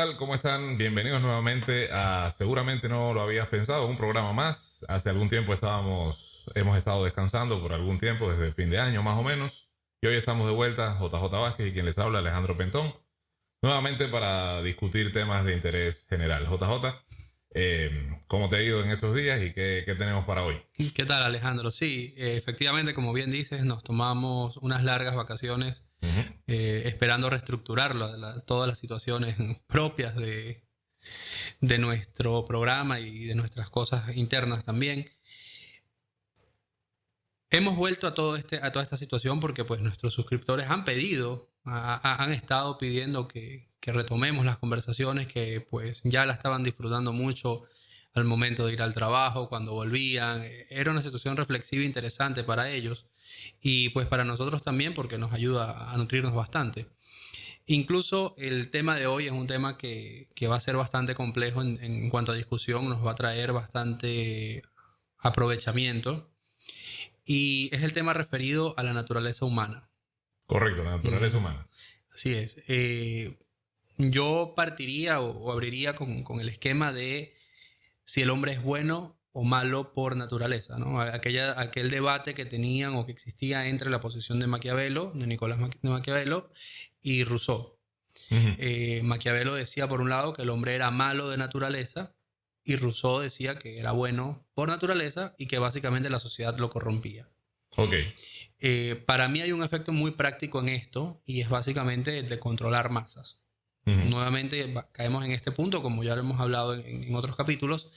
tal? ¿Cómo están? Bienvenidos nuevamente a Seguramente No Lo Habías Pensado, un programa más. Hace algún tiempo hemos estado descansando por algún tiempo, desde el fin de año más o menos. Y hoy estamos de vuelta, JJ Vázquez y quien les habla, Alejandro Pentón, nuevamente para discutir temas de interés general. JJ, ¿cómo te ha ido en estos días y qué tenemos para hoy? ¿Qué tal, Alejandro? Sí, efectivamente, como bien dices, nos tomamos unas largas vacaciones esperando reestructurar todas las situaciones propias de nuestro programa y de nuestras cosas internas también. Hemos vuelto a toda esta situación porque pues nuestros suscriptores han pedido, han estado pidiendo que retomemos las conversaciones que pues ya la estaban disfrutando mucho al momento de ir al trabajo, cuando volvían. Era una situación reflexiva interesante para ellos y pues para nosotros también porque nos ayuda a nutrirnos bastante. Incluso el tema de hoy es un tema que va a ser bastante complejo en cuanto a discusión, nos va a traer bastante aprovechamiento. Y es el tema referido a la naturaleza humana. Correcto, la naturaleza humana. Así es. Yo partiría o abriría con el esquema de si el hombre es bueno o malo por naturaleza, ¿no? Aquel debate que tenían o que existía entre la posición de Maquiavelo, de Nicolás de Maquiavelo, y Rousseau. Maquiavelo decía, por un lado, que el hombre era malo de naturaleza, y Rousseau decía que era bueno por naturaleza y que básicamente la sociedad lo corrompía. Ok. Para mí hay un efecto muy práctico en esto y es básicamente el de controlar masas. Nuevamente caemos en este punto, como ya lo hemos hablado en otros capítulos,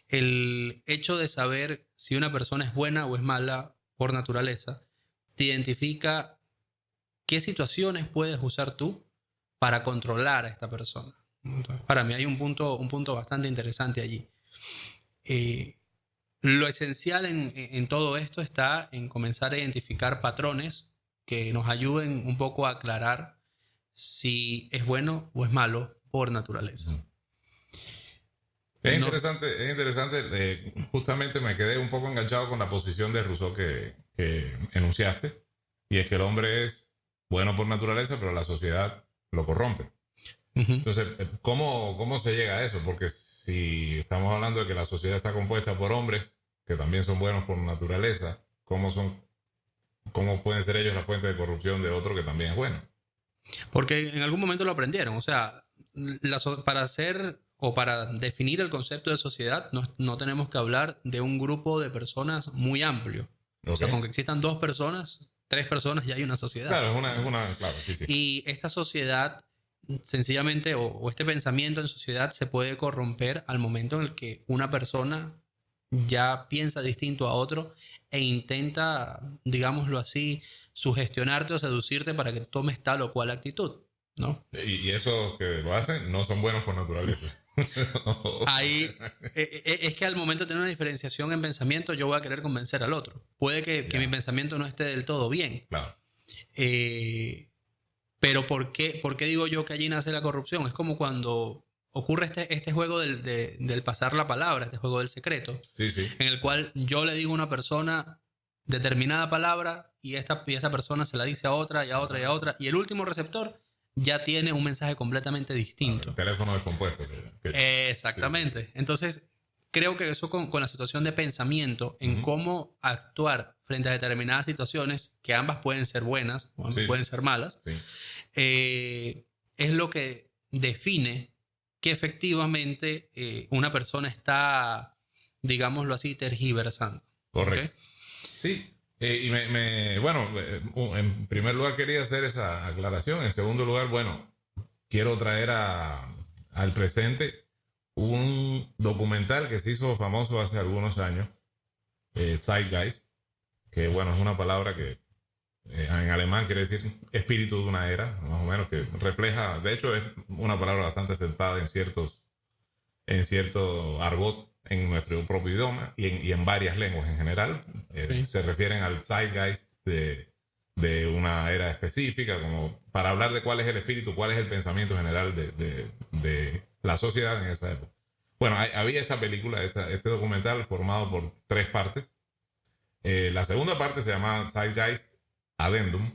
el hecho de saber si una persona es buena o es mala por naturaleza te identifica qué situaciones puedes usar tú para controlar a esta persona. Entonces, para mí hay un punto bastante interesante allí. Lo esencial en todo esto está en comenzar a identificar patrones que nos ayuden un poco a aclarar si es bueno o es malo por naturaleza. Es interesante. Justamente me quedé un poco enganchado con la posición de Rousseau que enunciaste, y es que el hombre es bueno por naturaleza, pero la sociedad lo corrompe. Entonces, ¿cómo se llega a eso? Porque si estamos hablando de que la sociedad está compuesta por hombres que también son buenos por naturaleza, ¿cómo pueden ser ellos la fuente de corrupción de otro que también es bueno? Porque en algún momento lo aprendieron. O sea, para hacer o para definir el concepto de sociedad no tenemos que hablar de un grupo de personas muy amplio. Okay. O sea, con que existan 2 personas, 3 personas, ya hay una sociedad. Claro, claro, sí. Y esta sociedad sencillamente, o este pensamiento en sociedad se puede corromper al momento en el que una persona ya piensa distinto a otro e intenta, digámoslo así, sugestionarte o seducirte para que tomes tal o cual actitud, ¿no? Y esos que lo hacen no son buenos por naturaleza. Ahí es que al momento de tener una diferenciación en pensamiento, yo voy a querer convencer al otro. Puede que mi pensamiento no esté del todo bien. Claro. Pero ¿por qué digo yo que allí nace la corrupción? Es como cuando ocurre este juego del pasar la palabra, este juego del secreto, sí. En el cual yo le digo a una persona determinada palabra y esta persona se la dice a otra y a otra y a otra, y el último receptor ya tiene un mensaje completamente distinto. El teléfono descompuesto. Exactamente. Sí. Entonces, creo que eso con la situación de pensamiento en cómo actuar frente a determinadas situaciones, que ambas pueden ser buenas o pueden ser malas, es lo que define que efectivamente una persona está, digámoslo así, tergiversando. Correcto. ¿Okay? Sí. Y en primer lugar quería hacer esa aclaración. En segundo lugar, quiero traer al presente un documental que se hizo famoso hace algunos años, Zeitgeist, que es una palabra que en alemán quiere decir espíritu de una era, más o menos, que refleja, de hecho es una palabra bastante aceptada en cierto argot en nuestro propio idioma y en varias lenguas en general. Se refieren al Zeitgeist de una era específica, como para hablar de cuál es el espíritu, cuál es el pensamiento general de la sociedad en esa época. Había esta película, este documental formado por 3 partes. La segunda parte se llama Zeitgeist Addendum.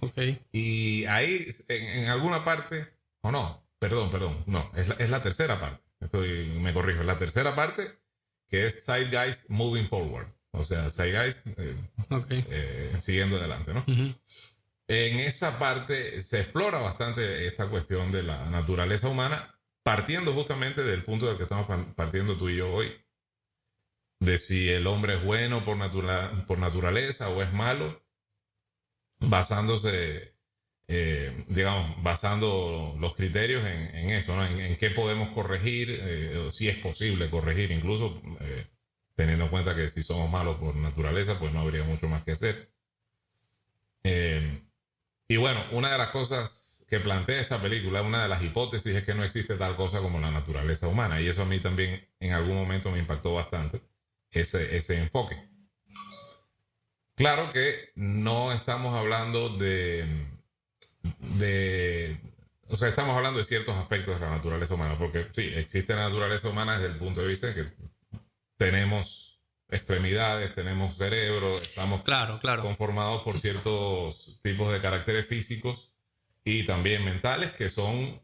Okay. Y ahí, en alguna parte, o no, perdón, no, es la tercera parte. Me corrijo, es la tercera parte que es Zeitgeist Moving Forward. O sea, Zeitgeist siguiendo adelante, ¿no? Uh-huh. En esa parte se explora bastante esta cuestión de la naturaleza humana, partiendo justamente del punto del que estamos partiendo tú y yo hoy, de si el hombre es bueno por naturaleza o es malo, basándose, basando los criterios en eso, ¿no? En qué podemos corregir, si es posible corregir, incluso teniendo en cuenta que si somos malos por naturaleza, pues no habría mucho más que hacer. Y bueno, una de las cosas que plantea esta película, una de las hipótesis es que no existe tal cosa como la naturaleza humana, y eso a mí también en algún momento me impactó bastante, ese enfoque. Claro que no estamos hablando o sea, estamos hablando de ciertos aspectos de la naturaleza humana, porque sí, existe la naturaleza humana desde el punto de vista de que tenemos extremidades, tenemos cerebro, estamos claro. conformados por ciertos tipos de caracteres físicos y también mentales que son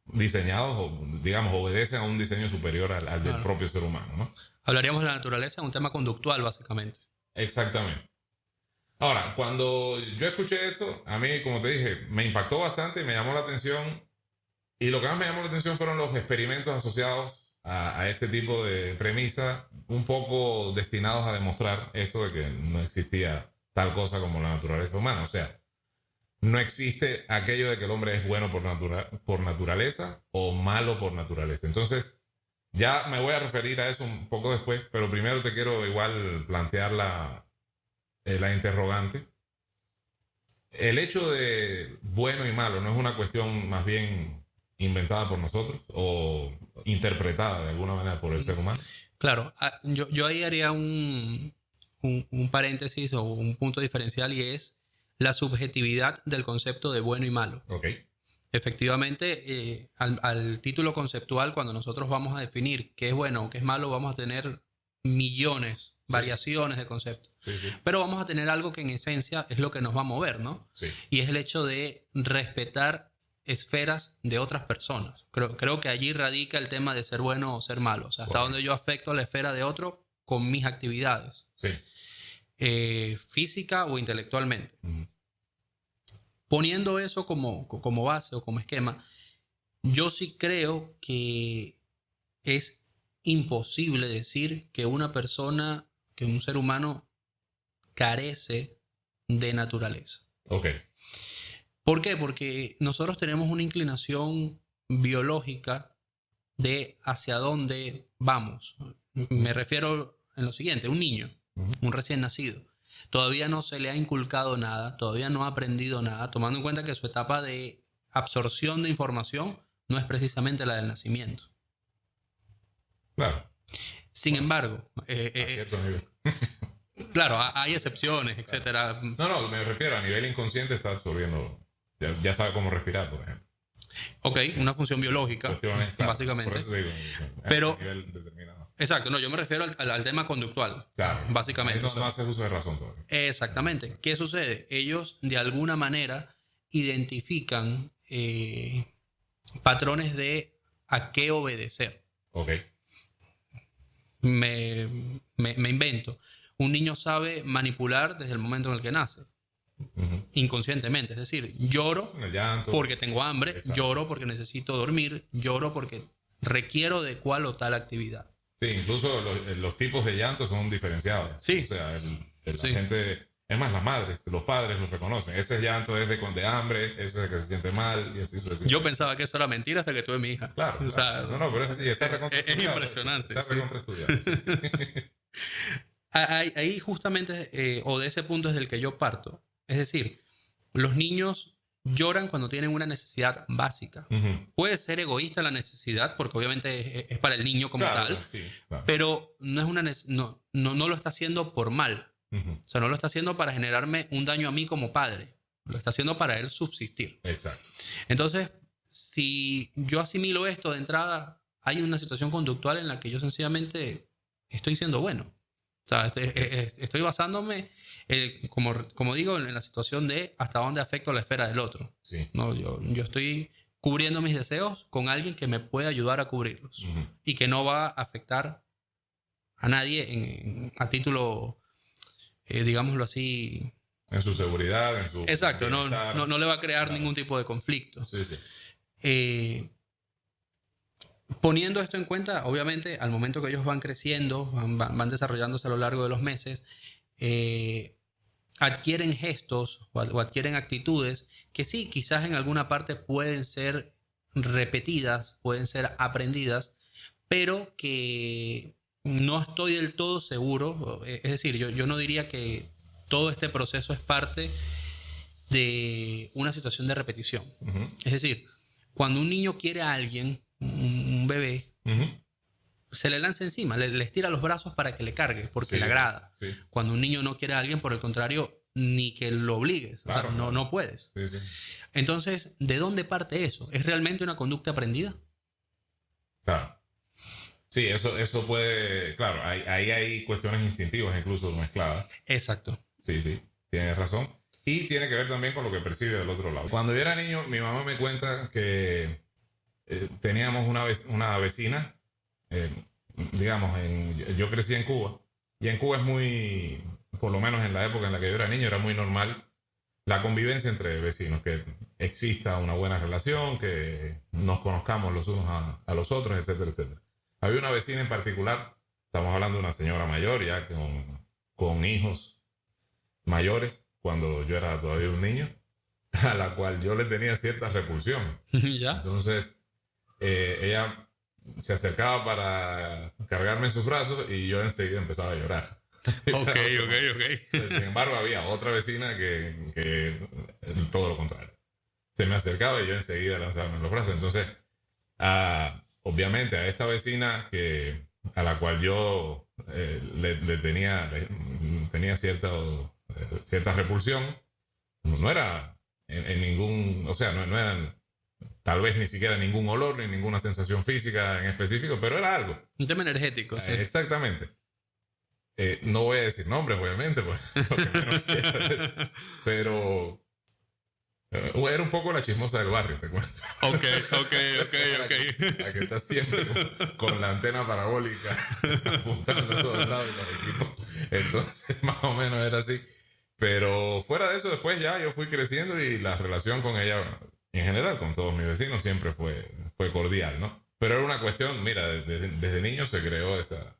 diseñados o, digamos, obedecen a un diseño superior al del propio ser humano, ¿no? Hablaríamos de la naturaleza en un tema conductual, básicamente. Exactamente. Ahora, cuando yo escuché esto, a mí, como te dije, me impactó bastante, me llamó la atención. Y lo que más me llamó la atención fueron los experimentos asociados a este tipo de premisas, un poco destinados a demostrar esto de que no existía tal cosa como la naturaleza humana. O sea, no existe aquello de que el hombre es bueno por naturaleza o malo por naturaleza. Entonces, ya me voy a referir a eso un poco después, pero primero te quiero igual plantear la interrogante. El hecho de bueno y malo no es una cuestión más bien inventada por nosotros o interpretada de alguna manera por el ser humano. Claro, yo ahí haría un paréntesis o un punto diferencial, y es la subjetividad del concepto de bueno y malo. Okay. Efectivamente, al título conceptual, cuando nosotros vamos a definir qué es bueno o qué es malo, vamos a tener millones, variaciones de conceptos. Sí. Pero vamos a tener algo que en esencia es lo que nos va a mover, ¿no? Sí. Y es el hecho de respetar esferas de otras personas. Creo que allí radica el tema de ser bueno o ser malo. O sea, hasta donde yo afecto a la esfera de otro con mis actividades. Sí. Física o intelectualmente. Uh-huh. Poniendo eso como base o como esquema, yo sí creo que es imposible decir que una persona, que un ser humano carece de naturaleza. Ok. ¿Por qué? Porque nosotros tenemos una inclinación biológica de hacia dónde vamos. Me refiero en lo siguiente: un niño, un recién nacido, todavía no se le ha inculcado nada, todavía no ha aprendido nada, tomando en cuenta que su etapa de absorción de información no es precisamente la del nacimiento. Claro. Sin embargo, a cierto nivel. Claro, hay excepciones, etcétera. No, me refiero a nivel inconsciente, está absorbiendo, ya sabe cómo respirar, por ejemplo. Ok, una función biológica, claro, básicamente. Por eso digo, pero, nivel determinado. Exacto, no, yo me refiero al tema conductual, claro, básicamente. No haces uso de razón todavía. Exactamente. ¿Qué sucede? Ellos de alguna manera identifican patrones de a qué obedecer. Ok. Me invento. Un niño sabe manipular desde el momento en el que nace. Uh-huh. Inconscientemente, es decir, lloro porque tengo hambre, exacto, lloro porque necesito dormir, lloro porque requiero de cual o tal actividad. Sí, incluso los tipos de llantos son diferenciados. Sí. O sea, la gente, es más, las madres, los padres los reconocen. Ese llanto es de hambre, ese es el que se siente mal y así sucesivamente. Yo pensaba que eso era mentira hasta que tuve mi hija. Claro. O sea, no, pero es así, está es impresionante. Está recontraestudiado. Ahí justamente, o de ese punto es del que yo parto. Es decir, los niños lloran cuando tienen una necesidad básica. Uh-huh. Puede ser egoísta la necesidad, porque obviamente es para el niño como tal, sí, claro, pero no es no lo está haciendo por mal. Uh-huh. O sea, no lo está haciendo para generarme un daño a mí como padre. Lo está haciendo para él subsistir. Exacto. Entonces, si yo asimilo esto de entrada, hay una situación conductual en la que yo sencillamente estoy siendo bueno. O sea, estoy basándome, como digo, en la situación de hasta dónde afecto a la esfera del otro. Sí. No, yo estoy cubriendo mis deseos con alguien que me puede ayudar a cubrirlos y que no va a afectar a nadie a título, digámoslo así. En su seguridad, en su... Exacto, no le va a crear ningún tipo de conflicto. Sí, sí. Poniendo esto en cuenta, obviamente, al momento que ellos van creciendo, van desarrollándose a lo largo de los meses, adquieren gestos o adquieren actitudes que sí, quizás en alguna parte pueden ser repetidas, pueden ser aprendidas, pero que no estoy del todo seguro. Es decir, yo no diría que todo este proceso es parte de una situación de repetición. Es decir, cuando un niño quiere a alguien, un bebé, se le lanza encima, le estira los brazos para que le cargue, porque le agrada. Sí. Cuando un niño no quiere a alguien, por el contrario, ni que lo obligues. Claro, o sea, no puedes. Sí, sí. Entonces, ¿de dónde parte eso? ¿Es realmente una conducta aprendida? Claro. Sí, eso puede... Claro, ahí hay cuestiones instintivas incluso mezcladas. Exacto. Sí, sí, tienes razón. Y tiene que ver también con lo que percibe del otro lado. Cuando yo era niño, mi mamá me cuenta que teníamos una vecina, digamos, yo crecí en Cuba, y en Cuba es muy, por lo menos en la época en la que yo era niño, era muy normal la convivencia entre vecinos, que exista una buena relación, que nos conozcamos los unos a los otros, etcétera, etcétera. Había una vecina en particular, estamos hablando de una señora mayor, ya con hijos mayores, cuando yo era todavía un niño, a la cual yo le tenía cierta repulsión. ¿Ya? Entonces, ella se acercaba para cargarme en sus brazos y yo enseguida empezaba a llorar. Ok. Sin embargo, había otra vecina que todo lo contrario. Se me acercaba y yo enseguida lanzaba en los brazos. Entonces, obviamente a esta vecina a la cual yo le tenía cierta repulsión, no era en ningún, o sea, no eran tal vez ni siquiera ningún olor ni ninguna sensación física en específico, pero era algo. Un tema energético, sí. Exactamente. No voy a decir nombres, obviamente, pues, porque menos quiero, pero era un poco la chismosa del barrio, te cuento. Ok. La que está siempre con la antena parabólica apuntando a todos lados con el equipo. Entonces, más o menos era así. Pero fuera de eso, después ya yo fui creciendo y la relación con ella, en general, con todos mis vecinos, siempre fue cordial, ¿no? Pero era una cuestión, mira, desde niño se creó esa...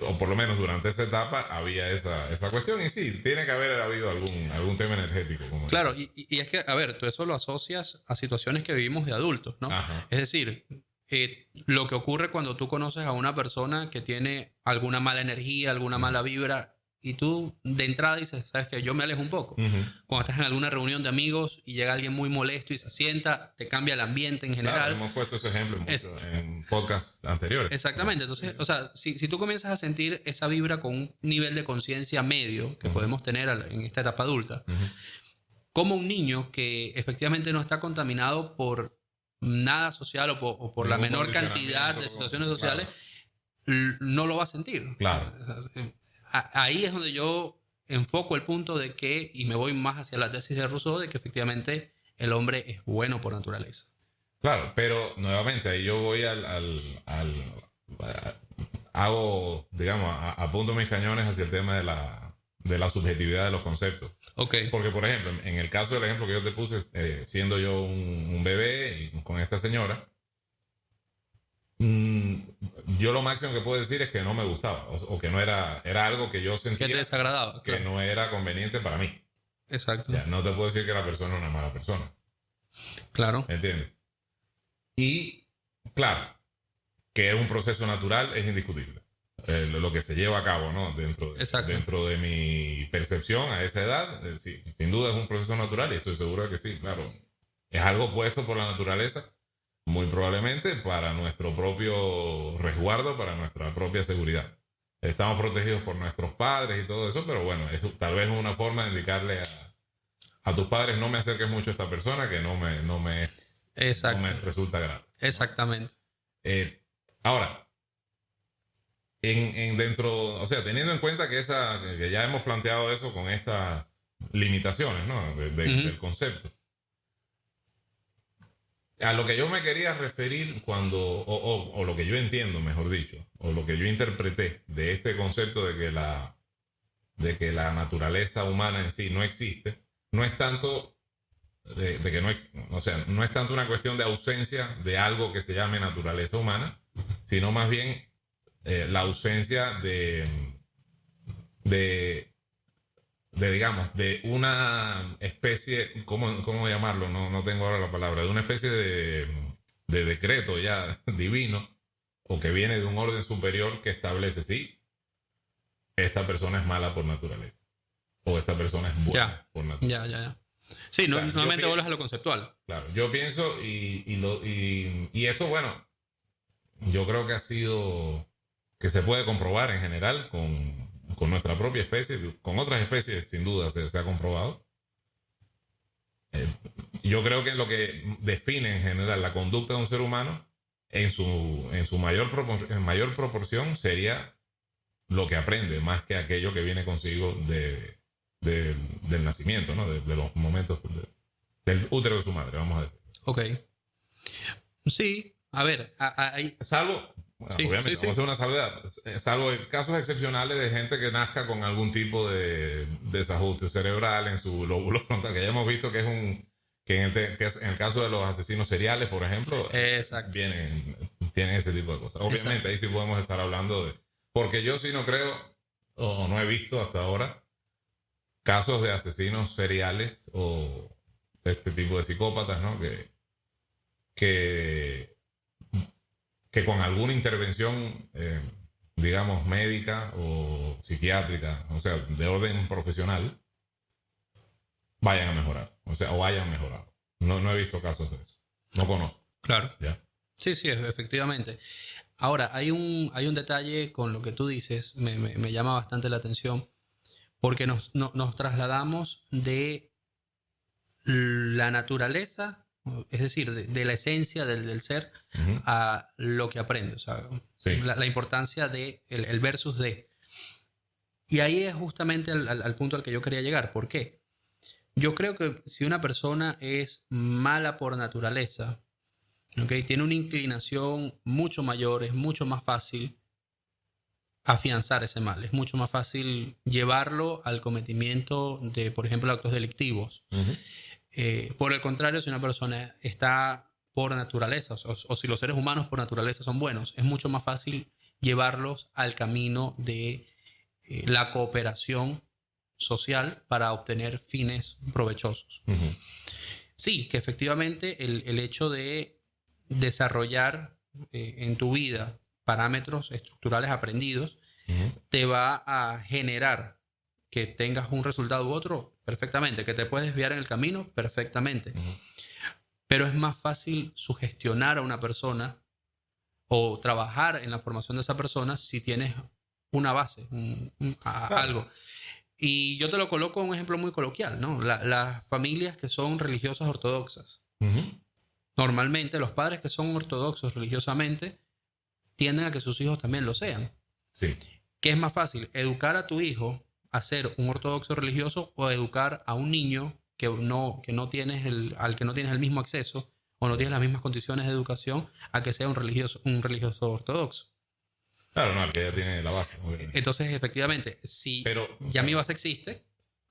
o por lo menos durante esa etapa había esa cuestión y sí, tiene que haber habido algún tema energético. Claro, y es que, a ver, tú eso lo asocias a situaciones que vivimos de adultos, ¿no? Ajá. Es decir, lo que ocurre cuando tú conoces a una persona que tiene alguna mala energía, alguna mala vibra, y tú de entrada dices, sabes que yo me alejo un poco. Cuando estás en alguna reunión de amigos y llega alguien muy molesto y se sienta, te cambia el ambiente en general. Claro, hemos puesto ese ejemplo en podcasts anteriores. Exactamente. Entonces, o sea, si tú comienzas a sentir esa vibra con un nivel de conciencia medio que podemos tener en esta etapa adulta, como un niño que efectivamente no está contaminado por nada social o por la menor cantidad de situaciones sociales, no lo va a sentir. Claro. O sea, ahí es donde yo enfoco el punto de que, y me voy más hacia la tesis de Rousseau, de que efectivamente el hombre es bueno por naturaleza. Claro, pero nuevamente ahí yo voy hago, digamos, apunto mis cañones hacia el tema de la subjetividad de los conceptos. Okay. Porque, por ejemplo, en el caso del ejemplo que yo te puse, siendo yo un bebé y con esta señora, yo lo máximo que puedo decir es que no me gustaba o que no era algo que yo sentía que te desagradaba, que no era conveniente para mí. Exacto. Ya, no te puedo decir que la persona es una mala persona. Claro. ¿Entiendes? Y claro, que es un proceso natural es indiscutible. Lo que se lleva a cabo, ¿no? Dentro de mi percepción a esa edad, sí, sin duda es un proceso natural y estoy seguro de que sí, claro. Es algo puesto por la naturaleza, muy probablemente para nuestro propio resguardo, para nuestra propia seguridad. Estamos protegidos por nuestros padres y todo eso, pero bueno, tal vez es una forma de indicarle a tus padres, no me acerques mucho a esta persona que no me resulta grave. Exactamente. Ahora, o sea, teniendo en cuenta que ya hemos planteado eso con estas limitaciones, ¿no? Del concepto. a lo que yo me quería referir o lo que yo entiendo, mejor dicho, o lo que yo interpreté de este concepto de que la naturaleza humana en sí no existe, no es tanto de que no, o sea, no es tanto una cuestión de ausencia de algo que se llame naturaleza humana, sino más bien la ausencia de, digamos, de una especie, ¿cómo llamarlo? No tengo ahora la palabra, de una especie de decreto ya divino o que viene de un orden superior que establece, sí, esta persona es mala por naturaleza o esta persona es buena por naturaleza. Ya. Sí, O sea, normalmente vuelves a lo conceptual. Claro, yo pienso y esto, bueno, yo creo que ha sido, que se puede comprobar en general con nuestra propia especie, con otras especies sin duda se ha comprobado. Yo creo que lo que define en general la conducta de un ser humano en su mayor proporción sería lo que aprende, más que aquello que viene consigo del nacimiento, ¿no? De los momentos del útero de su madre, vamos a decir. Ok. Sí, a ver, hay... Salvo, bueno, Sí, obviamente, sí, vamos a hacer una salvedad, salvo en casos excepcionales de gente que nazca con algún tipo de desajuste cerebral en su lóbulo frontal, que ya hemos visto que es que en el caso de los asesinos seriales, por ejemplo, Exacto. tienen ese tipo de cosas. Obviamente, Exacto. ahí sí podemos estar hablando de... Porque yo sí no creo, o no he visto hasta ahora, casos de asesinos seriales o de este tipo de psicópatas, ¿no? Que con alguna intervención, digamos, médica o psiquiátrica, o sea, de orden profesional, vayan a mejorar, o sea, o hayan mejorado. No he visto casos de eso. No conozco. Claro. ¿Ya? Sí, efectivamente. Ahora, hay un detalle con lo que tú dices, me llama bastante la atención, porque nos trasladamos de la naturaleza, es decir, de la esencia del ser, Uh-huh. a lo que aprende. O sea, Sí. la importancia de el versus de. Y ahí es justamente al punto al que yo quería llegar. ¿Por qué? Yo creo que si una persona es mala por naturaleza, ¿okay? Tiene una inclinación mucho mayor, es mucho más fácil afianzar ese mal, es mucho más fácil llevarlo al cometimiento de, por ejemplo, actos delictivos. Uh-huh. Por el contrario, si una persona está por naturaleza, o si los seres humanos por naturaleza son buenos, es mucho más fácil llevarlos al camino de la cooperación social para obtener fines provechosos. Uh-huh. Sí, que efectivamente el hecho de desarrollar en tu vida parámetros estructurales aprendidos Uh-huh. te va a generar que tengas un resultado u otro perfectamente, que te puedes desviar en el camino perfectamente. Uh-huh. Pero es más fácil sugestionar a una persona o trabajar en la formación de esa persona si tienes una base, algo. Y yo te lo coloco un ejemplo muy coloquial, ¿no? Las familias que son religiosas ortodoxas. Uh-huh. Normalmente los padres que son ortodoxos religiosamente tienden a que sus hijos también lo sean. Sí. ¿Qué es más fácil? ¿Educar a tu hijo a ser un ortodoxo religioso o educar a un niño al que no tienes el mismo acceso o no tienes las mismas condiciones de educación a que sea un religioso ortodoxo? Claro, no, el que ya tiene la base. Obviamente. Entonces, efectivamente, si ya mi base existe,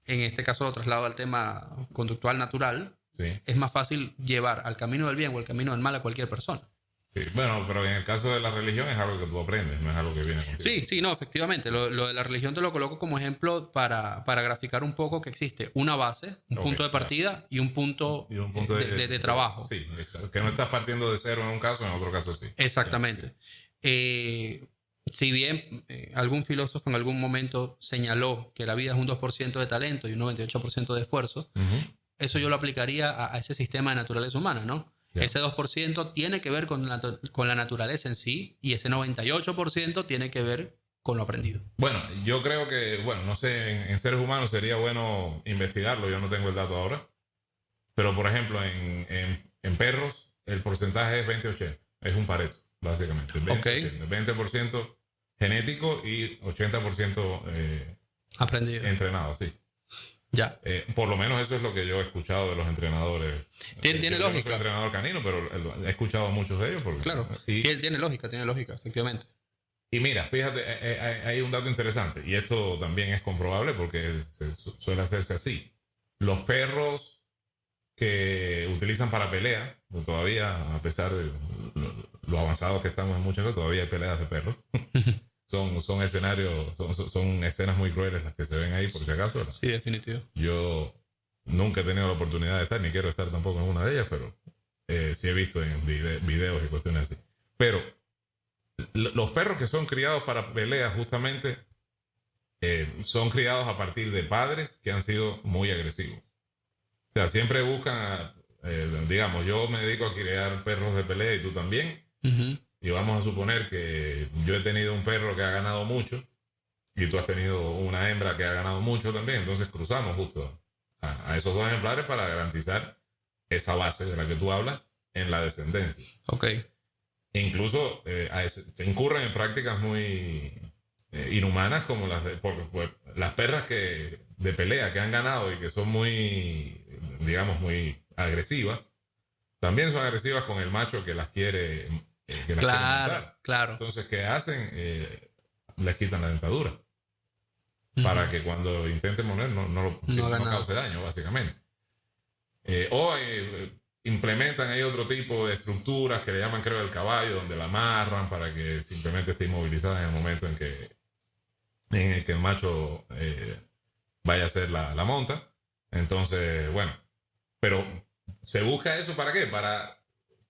en este caso lo traslado al tema conductual natural, Sí. es más fácil llevar al camino del bien o al camino del mal a cualquier persona. Sí, bueno, pero en el caso de la religión es algo que tú aprendes, no es algo que viene contigo. Sí, no, efectivamente. Lo de la religión te lo coloco como ejemplo para graficar un poco que existe una base, un punto de partida y un punto, de trabajo. Sí, exacto. Que no estás partiendo de cero en un caso, en otro caso sí. Exactamente. Sí. Si bien algún filósofo en algún momento señaló que la vida es un 2% de talento y un 98% de esfuerzo, eso yo lo aplicaría a ese sistema de naturaleza humana, ¿no? Yeah. Ese 2% tiene que ver con la naturaleza en sí y ese 98% tiene que ver con lo aprendido. Bueno, yo creo que, bueno, no sé, en seres humanos sería bueno investigarlo, yo no tengo el dato ahora, pero por ejemplo en perros el porcentaje es 20-80, es un Pareto, básicamente. 20% genético y 80% aprendido. Entrenado, sí. Ya. Por lo menos eso es lo que yo he escuchado de los entrenadores. Tiene Yo no soy lógica. entrenador canino, pero he escuchado a muchos de ellos. Claro. Tiene lógica, efectivamente. Y mira, fíjate, hay un dato interesante, y esto también es comprobable porque suele hacerse así. Los perros que utilizan para pelea, todavía, a pesar de lo avanzados que estamos en muchas cosas, todavía hay peleas de perros. Son escenarios, son escenas muy crueles las que se ven ahí, por si acaso. Sí, definitivo. Yo nunca he tenido la oportunidad de estar, ni quiero estar tampoco en una de ellas, pero sí he visto en videos y cuestiones así. Pero los perros que son criados para peleas justamente son criados a partir de padres que han sido muy agresivos. O sea, siempre buscan, digamos, yo me dedico a criar perros de pelea y tú también. Uh-huh. Y vamos a suponer que yo he tenido un perro que ha ganado mucho y tú has tenido una hembra que ha ganado mucho también. Entonces cruzamos justo a esos dos ejemplares para garantizar esa base de la que tú hablas en la descendencia. Ok. Incluso se incurren en prácticas muy inhumanas como las perras de pelea que han ganado y que son muy, digamos, muy agresivas. También son agresivas con el macho que las quiere matar. Claro. Entonces, ¿qué hacen? Les quitan la dentadura. Uh-huh. Para que cuando intenten morder no cause daño, básicamente. Implementan ahí otro tipo de estructuras que le llaman, creo, el caballo, donde la amarran para que simplemente esté inmovilizada en el momento en el que el macho vaya a hacer la monta. Entonces, bueno, pero se busca eso ¿para qué? Para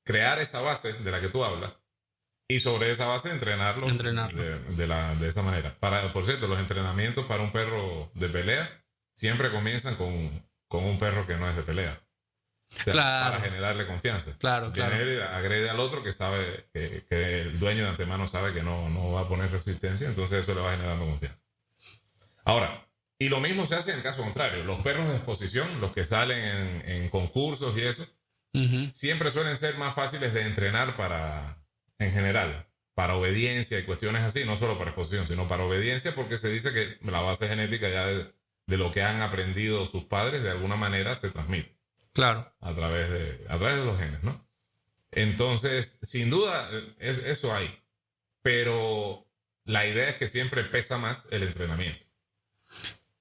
crear esa base de la que tú hablas y sobre esa base entrenarlo. De esa manera. Por cierto, los entrenamientos para un perro de pelea siempre comienzan con un perro que no es de pelea. O sea, para generarle confianza. Claro. Él agrede al otro que sabe que el dueño de antemano sabe que no va a poner resistencia, entonces eso le va generando confianza. Ahora, y lo mismo se hace en el caso contrario. Los perros de exposición, los que salen en concursos y eso, uh-huh, siempre suelen ser más fáciles de entrenar en general, para obediencia y cuestiones así, no solo para exposición, sino para obediencia, porque se dice que la base genética ya de lo que han aprendido sus padres de alguna manera se transmite. Claro. A través de los genes, ¿no? Entonces, sin duda, eso hay. Pero la idea es que siempre pesa más el entrenamiento.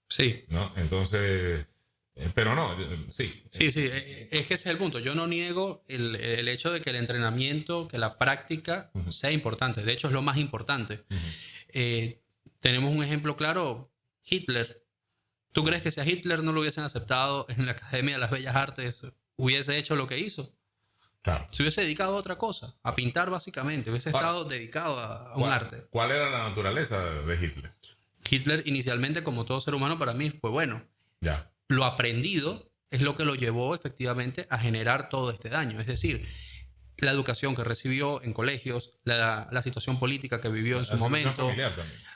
Sí. ¿No? Entonces, pero no, sí. Sí, es que ese es el punto. Yo no niego el hecho de que el entrenamiento, que la práctica uh-huh, sea importante. De hecho, es lo más importante. Uh-huh. Tenemos un ejemplo claro, Hitler. ¿Tú crees que si a Hitler no lo hubiesen aceptado en la Academia de las Bellas Artes, hubiese hecho lo que hizo? Claro. Se hubiese dedicado a otra cosa, a pintar básicamente, hubiese estado dedicado a un arte. ¿Cuál era la naturaleza de Hitler? Hitler inicialmente, como todo ser humano, para mí fue bueno. Ya. Lo aprendido es lo que lo llevó efectivamente a generar todo este daño. Es decir, la educación que recibió en colegios, la situación política que vivió en su momento,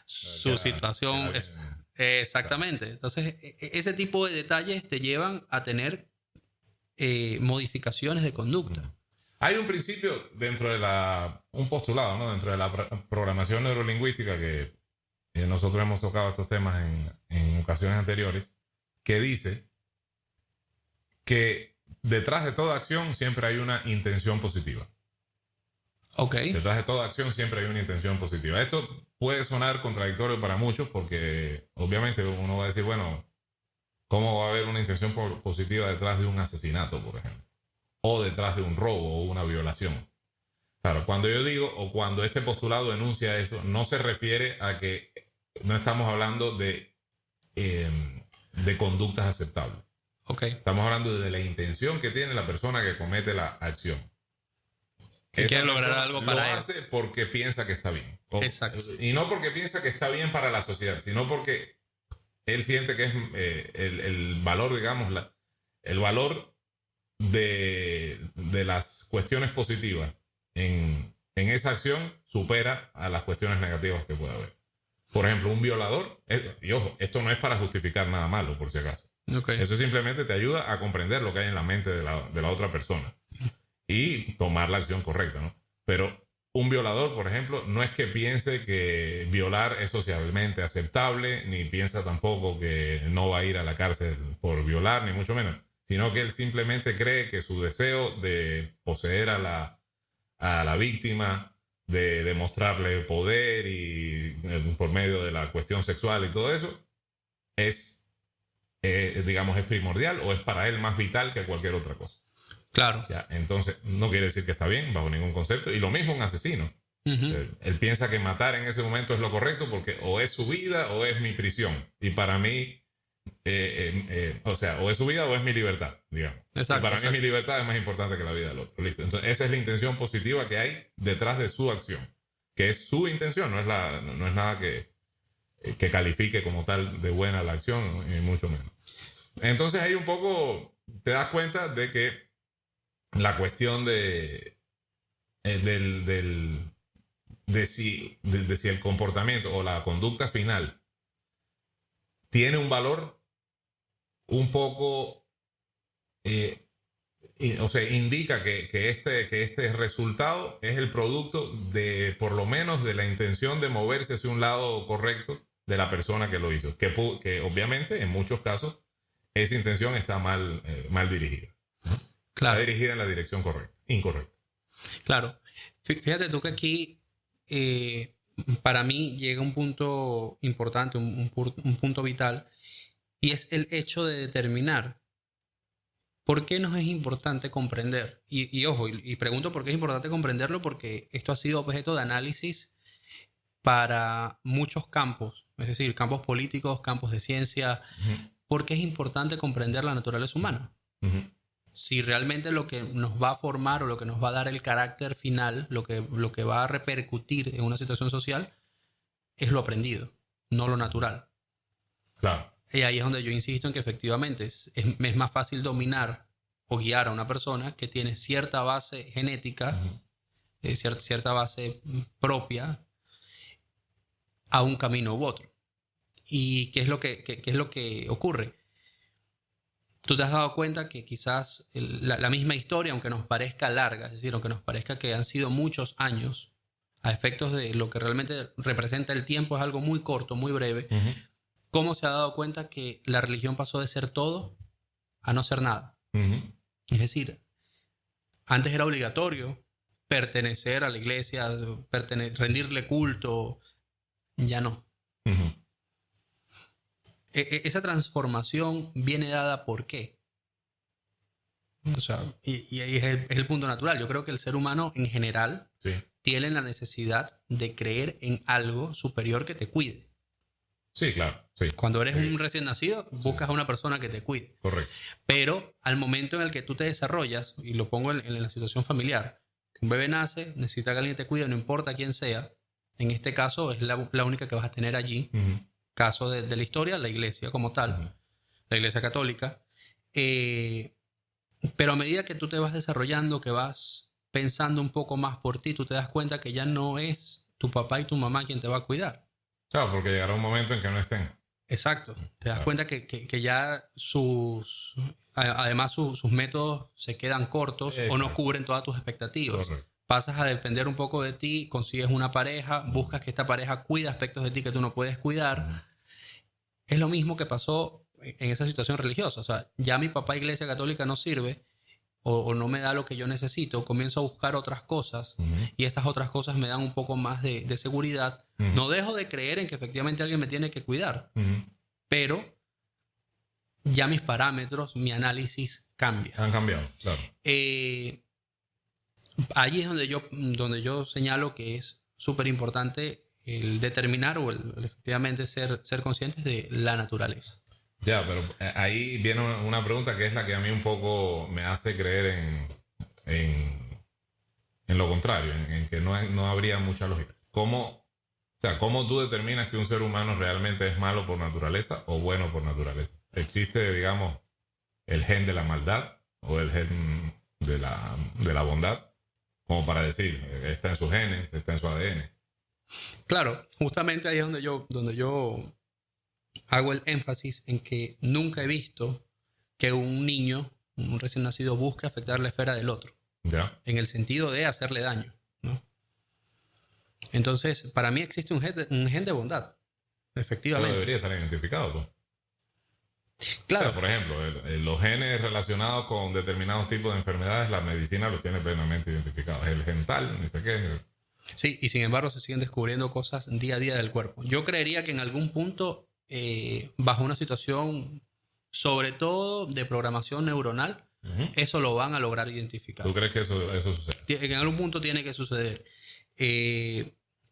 su situación... Exactamente. Entonces, ese tipo de detalles te llevan a tener modificaciones de conducta. Hay un principio dentro de un postulado, ¿no? Dentro de la programación neurolingüística que nosotros hemos tocado estos temas en ocasiones anteriores, que dice que detrás de toda acción siempre hay una intención positiva. Ok. Detrás de toda acción siempre hay una intención positiva. Esto puede sonar contradictorio para muchos porque obviamente uno va a decir, bueno, ¿cómo va a haber una intención positiva detrás de un asesinato, por ejemplo? O detrás de un robo o una violación. Claro, cuando yo digo o cuando este postulado enuncia eso, no se refiere a que no estamos hablando de conductas aceptables. Okay. Estamos hablando de la intención que tiene la persona que comete la acción. Que quiere lograr algo para él. Lo hace porque piensa que está bien. Exacto. Y no porque piensa que está bien para la sociedad, sino porque él siente que es el valor, digamos, el valor de las cuestiones positivas en esa acción supera a las cuestiones negativas que puede haber. Por ejemplo, un violador, y ojo, esto no es para justificar nada malo, por si acaso. Okay. Eso simplemente te ayuda a comprender lo que hay en la mente de la otra persona y tomar la acción correcta, ¿no? Pero un violador, por ejemplo, no es que piense que violar es socialmente aceptable, ni piensa tampoco que no va a ir a la cárcel por violar, ni mucho menos, sino que él simplemente cree que su deseo de poseer a la víctima, de demostrarle poder y por medio de la cuestión sexual y todo eso, es, digamos, es primordial o es para él más vital que cualquier otra cosa. Claro. Ya, entonces, no quiere decir que está bien bajo ningún concepto. Y lo mismo un asesino. Él piensa que matar en ese momento es lo correcto porque o es su vida o es mi prisión. Y para mí, o sea, o es su vida o es mi libertad, digamos. Exacto, y para exacto. mí mi libertad es más importante que la vida del otro. Listo. Entonces, esa es la intención positiva que hay detrás de su acción. Que es su intención, no es nada que califique como tal de buena la acción, ni mucho menos. Entonces ahí un poco te das cuenta de que la cuestión de si el comportamiento o la conducta final tiene un valor un poco, o sea, indica que este resultado es el producto de, por lo menos, de la intención de moverse hacia un lado correcto de la persona que lo hizo. Que obviamente, en muchos casos, esa intención está mal dirigida. Claro. Está dirigida en la dirección incorrecta. Claro. Fíjate tú que aquí, para mí, llega un punto importante, un punto vital, y es el hecho de determinar por qué nos es importante comprender. Y ojo, y pregunto por qué es importante comprenderlo, porque esto ha sido objeto de análisis para muchos campos, es decir, campos políticos, campos de ciencia. ¿Por qué es importante comprender la naturaleza humana? Si realmente lo que nos va a formar o lo que nos va a dar el carácter final, lo que va a repercutir en una situación social, es lo aprendido, no lo natural. Claro. Y ahí es donde yo insisto en que efectivamente es más fácil dominar o guiar a una persona que tiene cierta base genética, cierta base propia, a un camino u otro. ¿Y qué es lo que ocurre? Tú te has dado cuenta que quizás la misma historia, aunque nos parezca larga, es decir, aunque nos parezca que han sido muchos años, a efectos de lo que realmente representa el tiempo, es algo muy corto, muy breve. ¿Cómo se ha dado cuenta que la religión pasó de ser todo a no ser nada? Es decir, antes era obligatorio pertenecer a la iglesia, rendirle culto, ya no. Esa transformación viene dada ¿por qué? O sea, y ahí es el punto natural. Yo creo que el ser humano en general tiene la necesidad de creer en algo superior que te cuide. Sí, claro. Sí. Cuando eres un recién nacido, buscas a una persona que te cuide. Correcto. Pero al momento en el que tú te desarrollas, y lo pongo en la situación familiar, que un bebé nace, necesita que alguien te cuide, no importa quién sea. En este caso es la única que vas a tener allí. Caso de la historia, la iglesia como tal, la iglesia católica. Pero a medida que tú te vas desarrollando, que vas pensando un poco más por ti, tú te das cuenta que ya no es tu papá y tu mamá quien te va a cuidar. Claro, porque llegará un momento en que no estén. Exacto. Te das cuenta que ya además sus métodos se quedan cortos. Exacto. O no cubren todas tus expectativas. Correcto. Pasas a depender un poco de ti, consigues una pareja, buscas que esta pareja cuide aspectos de ti que tú no puedes cuidar. Es lo mismo que pasó en esa situación religiosa. O sea, ya mi papá iglesia católica no sirve o no me da lo que yo necesito. Comienzo a buscar otras cosas y estas otras cosas me dan un poco más de seguridad. No dejo de creer en que efectivamente alguien me tiene que cuidar, pero ya mis parámetros, mi análisis cambia. Han cambiado, claro. Allí es donde yo señalo que es súper importante el determinar o el efectivamente ser conscientes de la naturaleza. Ya, pero ahí viene una pregunta que es la que a mí un poco me hace creer en lo contrario, en que no habría mucha lógica. ¿Cómo tú determinas que un ser humano realmente es malo por naturaleza o bueno por naturaleza? ¿Existe, digamos, el gen de la maldad o el gen de la bondad? Como para decir, está en sus genes, está en su ADN. Claro, justamente ahí es donde yo hago el énfasis en que nunca he visto que un niño, un recién nacido, busque afectar la esfera del otro. ¿Ya? En el sentido de hacerle daño, ¿no? Entonces, para mí existe un gen de bondad, Pero efectivamente. debería estar identificado, pues. Claro, O sea, por ejemplo, los genes relacionados con determinados tipos de enfermedades, la medicina los tiene plenamente identificados. El gen tal, ni sé qué. sí, y sin embargo se siguen descubriendo cosas día a día del cuerpo. Yo creería que en algún punto, bajo una situación, sobre todo de programación neuronal, eso lo van a lograr identificar. ¿Tú crees que eso sucede? Que en algún punto tiene que suceder.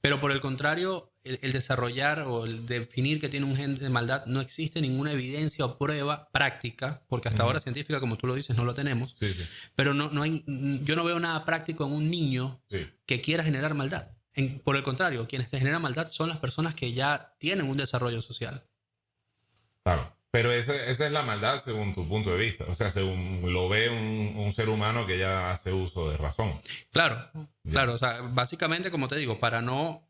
Pero por el contrario, el desarrollar o el definir que tiene un gen de maldad, no existe ninguna evidencia o prueba práctica, porque hasta ahora científica, como tú lo dices, no lo tenemos. Sí, sí. Pero yo no veo nada práctico en un niño Sí. que quiera generar maldad. Por el contrario, quienes te generan maldad son las personas que ya tienen un desarrollo social. Claro. Pero esa es la maldad según tu punto de vista. O sea, según lo ve un ser humano que ya hace uso de razón. Claro, claro. O sea, básicamente, como te digo, para no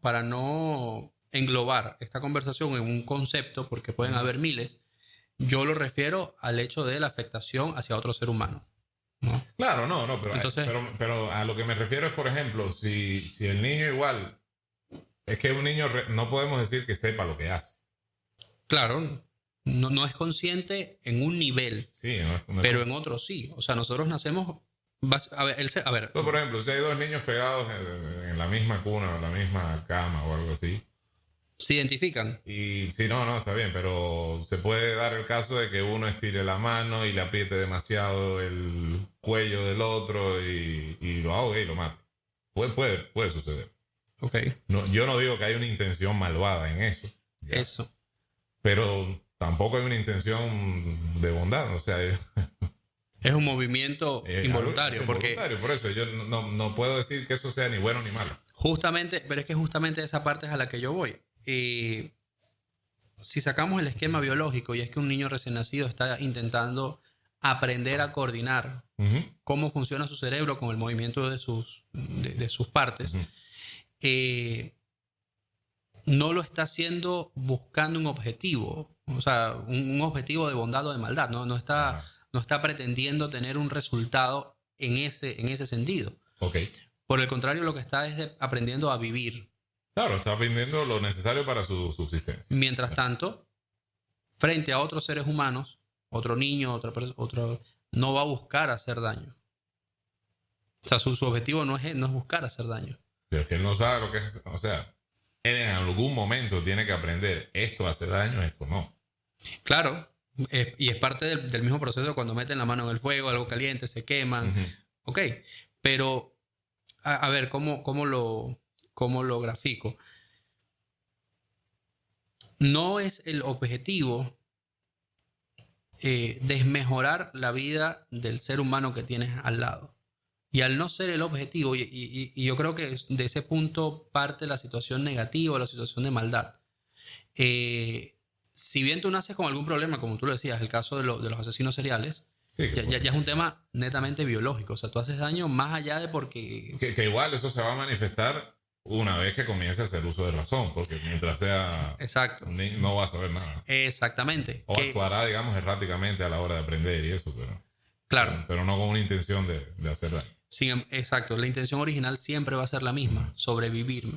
englobar esta conversación en un concepto, porque pueden haber miles, yo lo refiero al hecho de la afectación hacia otro ser humano, ¿no? Claro, no, pero, Entonces, pero a lo que me refiero es, por ejemplo, si el niño igual, es que un niño no podemos decir que sepa lo que hace. claro, no es consciente en un nivel, Sí, no pero en otro sí. O sea, nosotros nacemos... A ver, Por ejemplo, si hay dos niños pegados en la misma cuna o en la misma cama o algo así, se identifican. y sí, no, está bien, pero se puede dar el caso de que uno estire la mano y le apriete demasiado el cuello del otro y lo ahogue y lo mate. Puede suceder. Ok, No, yo no digo que hay una intención malvada en eso, ¿ya? eso. Pero tampoco hay una intención de bondad, o sea, Es un movimiento involuntario, porque involuntario, por eso yo no puedo decir que eso sea ni bueno ni malo. justamente, pero es que justamente esa parte es a la que yo voy. Si sacamos el esquema biológico y es que un niño recién nacido está intentando aprender a coordinar cómo funciona su cerebro con el movimiento de sus partes, no lo está haciendo buscando un objetivo, o sea, un objetivo de bondad o de maldad, no está pretendiendo tener un resultado en ese sentido. Ok. Por el contrario, lo que está es aprendiendo a vivir. Claro, está aprendiendo lo necesario para su subsistencia. Mientras tanto, frente a otros seres humanos, otro niño, otro no va a buscar hacer daño. O sea, su objetivo no es buscar hacer daño. Pero es que él no sabe lo que es, o sea, él en algún momento tiene que aprender, esto hace daño, esto no. Claro, y es parte del mismo proceso cuando meten la mano en el fuego, algo caliente, se queman. Ok, pero a ver, ¿cómo lo grafico? No es el objetivo desmejorar la vida del ser humano que tienes al lado. Y al no ser el objetivo, y yo creo que de ese punto parte la situación negativa, la situación de maldad. Si bien tú naces con algún problema, como tú lo decías, el caso de los asesinos seriales, Sí, ya es un tema netamente biológico. O sea, tú haces daño más allá de porque... que igual eso se va a manifestar una vez que comience a hacer uso de razón, porque mientras sea... Exacto. No va a saber nada. Exactamente. O actuará, digamos, erráticamente a la hora de aprender y eso, claro. pero no con una intención de hacer daño. Exacto. La intención original siempre va a ser la misma, sobrevivir.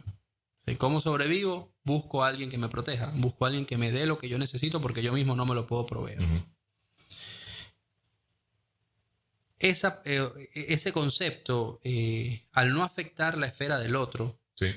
¿Cómo sobrevivo? Busco a alguien que me proteja, busco a alguien que me dé lo que yo necesito porque yo mismo no me lo puedo proveer. Ese concepto, al no afectar la esfera del otro, Sí.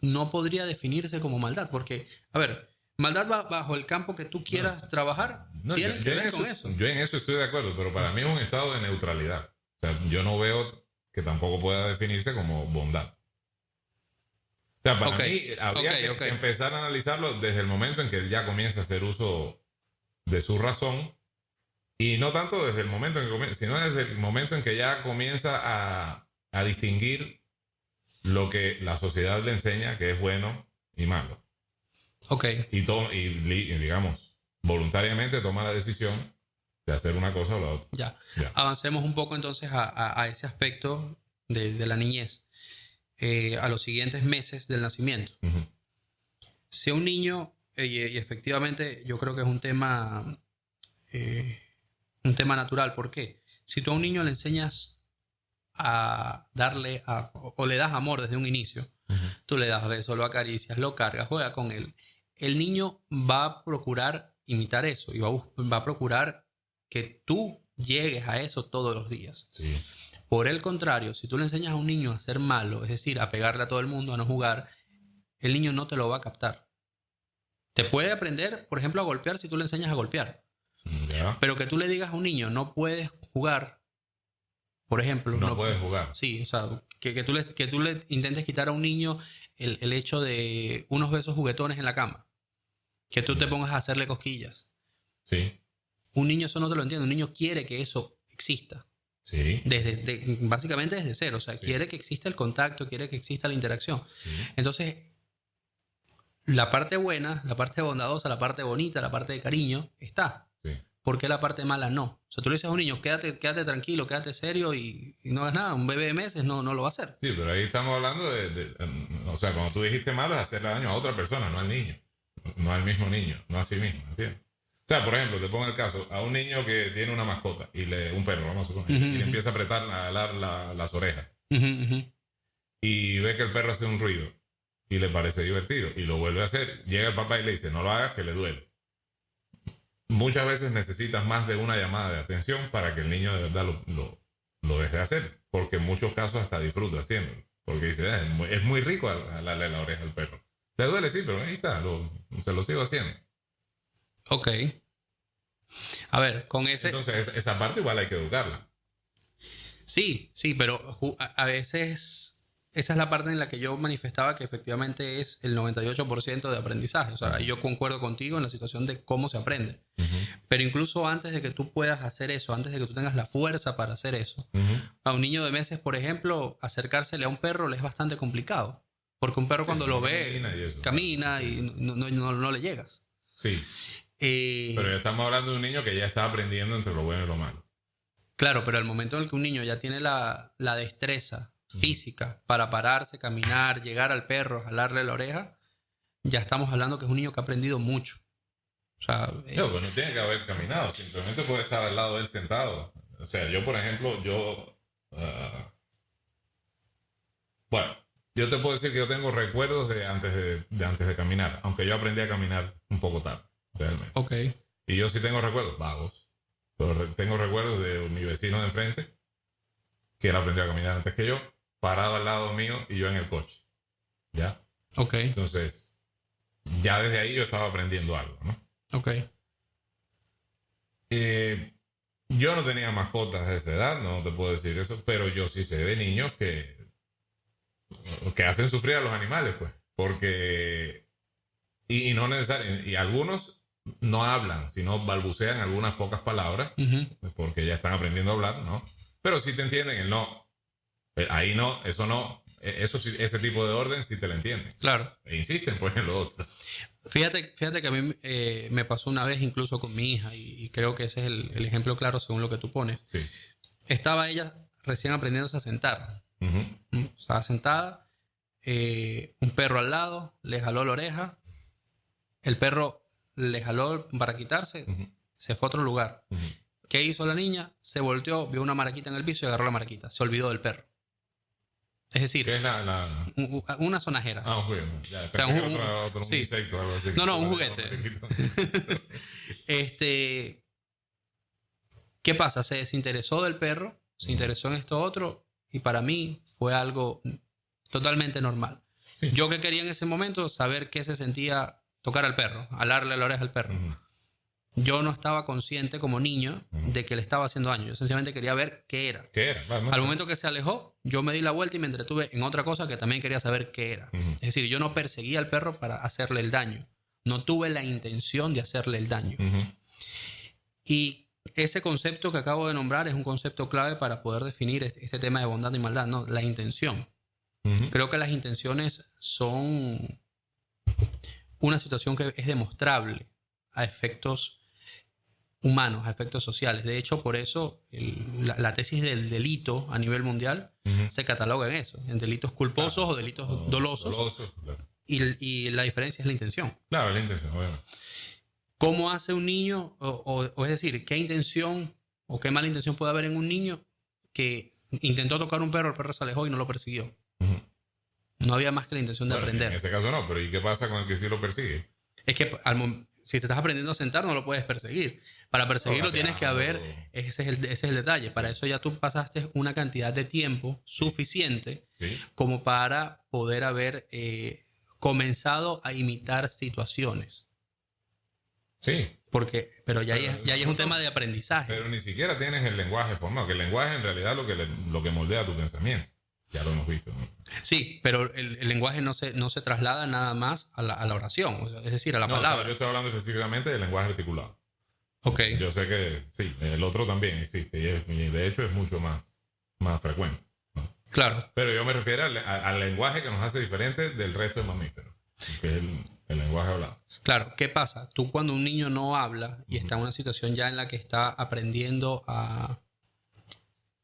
no podría definirse como maldad, porque, a ver, maldad va bajo el campo que tú quieras trabajar, tiene que ver con eso. Yo en eso estoy de acuerdo, pero para mí es un estado de neutralidad. O sea, yo no veo que tampoco pueda definirse como bondad. O sea, para mí habría que empezar a analizarlo desde el momento en que él ya comienza a hacer uso de su razón, y no tanto desde el momento en que comienza, sino desde el momento en que ya comienza a distinguir lo que la sociedad le enseña que es bueno y malo. Ok. Y digamos, voluntariamente toma la decisión de hacer una cosa o la otra. Ya. Avancemos un poco entonces a ese aspecto de la niñez, a los siguientes meses del nacimiento. Si un niño, y efectivamente yo creo que es un tema natural, ¿por qué? Si tú a un niño le enseñas a darle o le das amor desde un inicio, tú le das besos, lo acaricias, lo cargas, juega con él. El niño va a procurar imitar eso y va a procurar que tú llegues a eso todos los días. Sí. Por el contrario, si tú le enseñas a un niño a ser malo, es decir, a pegarle a todo el mundo, a no jugar, el niño no te lo va a captar. Te puede aprender, por ejemplo, a golpear si tú le enseñas a golpear. Ya. Pero que tú le digas a un niño, no puedes jugar, por ejemplo. No puedes jugar. Sí, o sea, que tú le intentes quitar a un niño el hecho de unos besos juguetones en la cama. Que tú te pongas a hacerle cosquillas. Sí. Un niño eso no te lo entiende. Un niño quiere que eso exista. Sí. Básicamente desde cero. O sea, quiere que exista el contacto, quiere que exista la interacción. Sí. Entonces, la parte buena, la parte bondadosa, la parte bonita, la parte de cariño está. Sí. ¿Por qué la parte mala no? O sea, tú le dices a un niño, quédate tranquilo, quédate serio y no hagas nada. Un bebé de meses no lo va a hacer. Sí, pero ahí estamos hablando o sea, cuando tú dijiste malo es hacerle daño a otra persona, no al niño. No al mismo niño, no a sí mismo, ¿entiendes? O sea, por ejemplo, te pongo el caso, a un niño que tiene una mascota, un perro, vamos a suponer, y le empieza a apretar, a alar las orejas. Y ve que el perro hace un ruido y le parece divertido y lo vuelve a hacer. Llega el papá y le dice, no lo hagas, que le duele. Muchas veces necesitas más de una llamada de atención para que el niño de verdad lo deje de hacer, porque en muchos casos hasta disfruta haciéndolo, porque dice, es muy rico alarle la oreja al perro. Le duele, sí, pero ahí está, se lo sigo haciendo. Ok. A ver, con ese... Entonces, esa parte igual hay que educarla. Sí, pero a veces esa es la parte en la que yo manifestaba que efectivamente es el 98% de aprendizaje. O sea, yo concuerdo contigo en la situación de cómo se aprende. Pero incluso antes de que tú puedas hacer eso, antes de que tú tengas la fuerza para hacer eso, a un niño de meses, por ejemplo, acercársele a un perro le es bastante complicado. Porque un perro cuando lo ve, camina y no le llegas. Sí. Pero ya estamos hablando de un niño que ya está aprendiendo entre lo bueno y lo malo. Claro, pero al momento en el que un niño ya tiene la destreza física para pararse, caminar, llegar al perro, jalarle la oreja, ya estamos hablando que es un niño que ha aprendido mucho. O sea, pues no tiene que haber caminado, simplemente puede estar al lado de él sentado. O sea, yo, por ejemplo, bueno, yo te puedo decir que yo tengo recuerdos de antes de caminar, aunque yo aprendí a caminar un poco tarde, realmente. Ok. Y yo sí tengo recuerdos vagos, pero tengo recuerdos de mi vecino de enfrente, que él aprendió a caminar antes que yo, parado al lado mío y yo en el coche. ¿Ya? Ok. Entonces, ya desde ahí yo estaba aprendiendo algo, ¿no? Ok. Yo no tenía mascotas de esa edad, no te puedo decir eso, pero yo sí sé de niños que hacen sufrir a los animales, pues, porque y no necesariamente, y algunos no hablan, sino balbucean algunas pocas palabras, porque ya están aprendiendo a hablar, ¿no? Pero sí te entienden el no, ahí no, eso sí, ese tipo de orden sí te lo entienden. Claro. E insisten, pues, en lo otro. Fíjate que a mí me pasó una vez incluso con mi hija y creo que ese es el ejemplo claro según lo que tú pones. Sí. Estaba ella recién aprendiéndose a sentar. Estaba sentada, un perro al lado, le jaló la oreja, el perro le jaló para quitarse, se fue a otro lugar. ¿Qué hizo la niña? Se volteó, vio una maraquita en el piso y agarró la maraquita. Se olvidó del perro. Es decir, ¿Qué es una sonajera. Ah, un juguete. Ya, O sea, otro sí. insecto o algo así. No, un juguete. ¿Qué pasa? Se desinteresó del perro, se interesó en esto otro y para mí fue algo totalmente normal. Sí. Yo que quería en ese momento saber qué se sentía tocar al perro, alarle la oreja al perro. Yo no estaba consciente como niño de que le estaba haciendo daño. Yo sencillamente quería ver qué era. Al momento que se alejó, yo me di la vuelta y me entretuve en otra cosa que también quería saber qué era. Es decir, yo no perseguía al perro para hacerle el daño. No tuve la intención de hacerle el daño. Y ese concepto que acabo de nombrar es un concepto clave para poder definir este tema de bondad y maldad. No, la intención. Creo que las intenciones son una situación que es demostrable a efectos humanos, a efectos sociales. De hecho, por eso la tesis del delito a nivel mundial se cataloga en eso, en delitos culposos o delitos dolosos. Claro. Y la diferencia es la intención. Claro, la intención, bueno. ¿Cómo hace un niño, o es decir, qué intención o qué mala intención puede haber en un niño que intentó tocar un perro, el perro se alejó y no lo persiguió? No había más que la intención de Bueno, aprender. en ese caso no, pero ¿y qué pasa con el que sí lo persigue? Es que si te estás aprendiendo a sentar, no lo puedes perseguir. Para perseguirlo tienes que haber, ese es el detalle. Para eso ya tú pasaste una cantidad de tiempo suficiente Sí. como para poder haber comenzado a imitar situaciones. Sí. Pero ya ahí es un tema de aprendizaje. Pero ni siquiera tienes el lenguaje formado, que el lenguaje en realidad es lo que moldea tu pensamiento. Ya lo hemos visto, ¿no? Sí, pero el lenguaje no se traslada nada más a la oración, o sea, es decir, a la palabra. Yo estoy hablando específicamente del lenguaje articulado. Ok. Yo sé que sí, el otro también existe y de hecho es mucho más frecuente, ¿no? Claro. Pero yo me refiero al lenguaje que nos hace diferentes del resto de mamíferos, que es el lenguaje hablado. Claro, ¿qué pasa? Tú cuando un niño no habla y está en una situación ya en la que está aprendiendo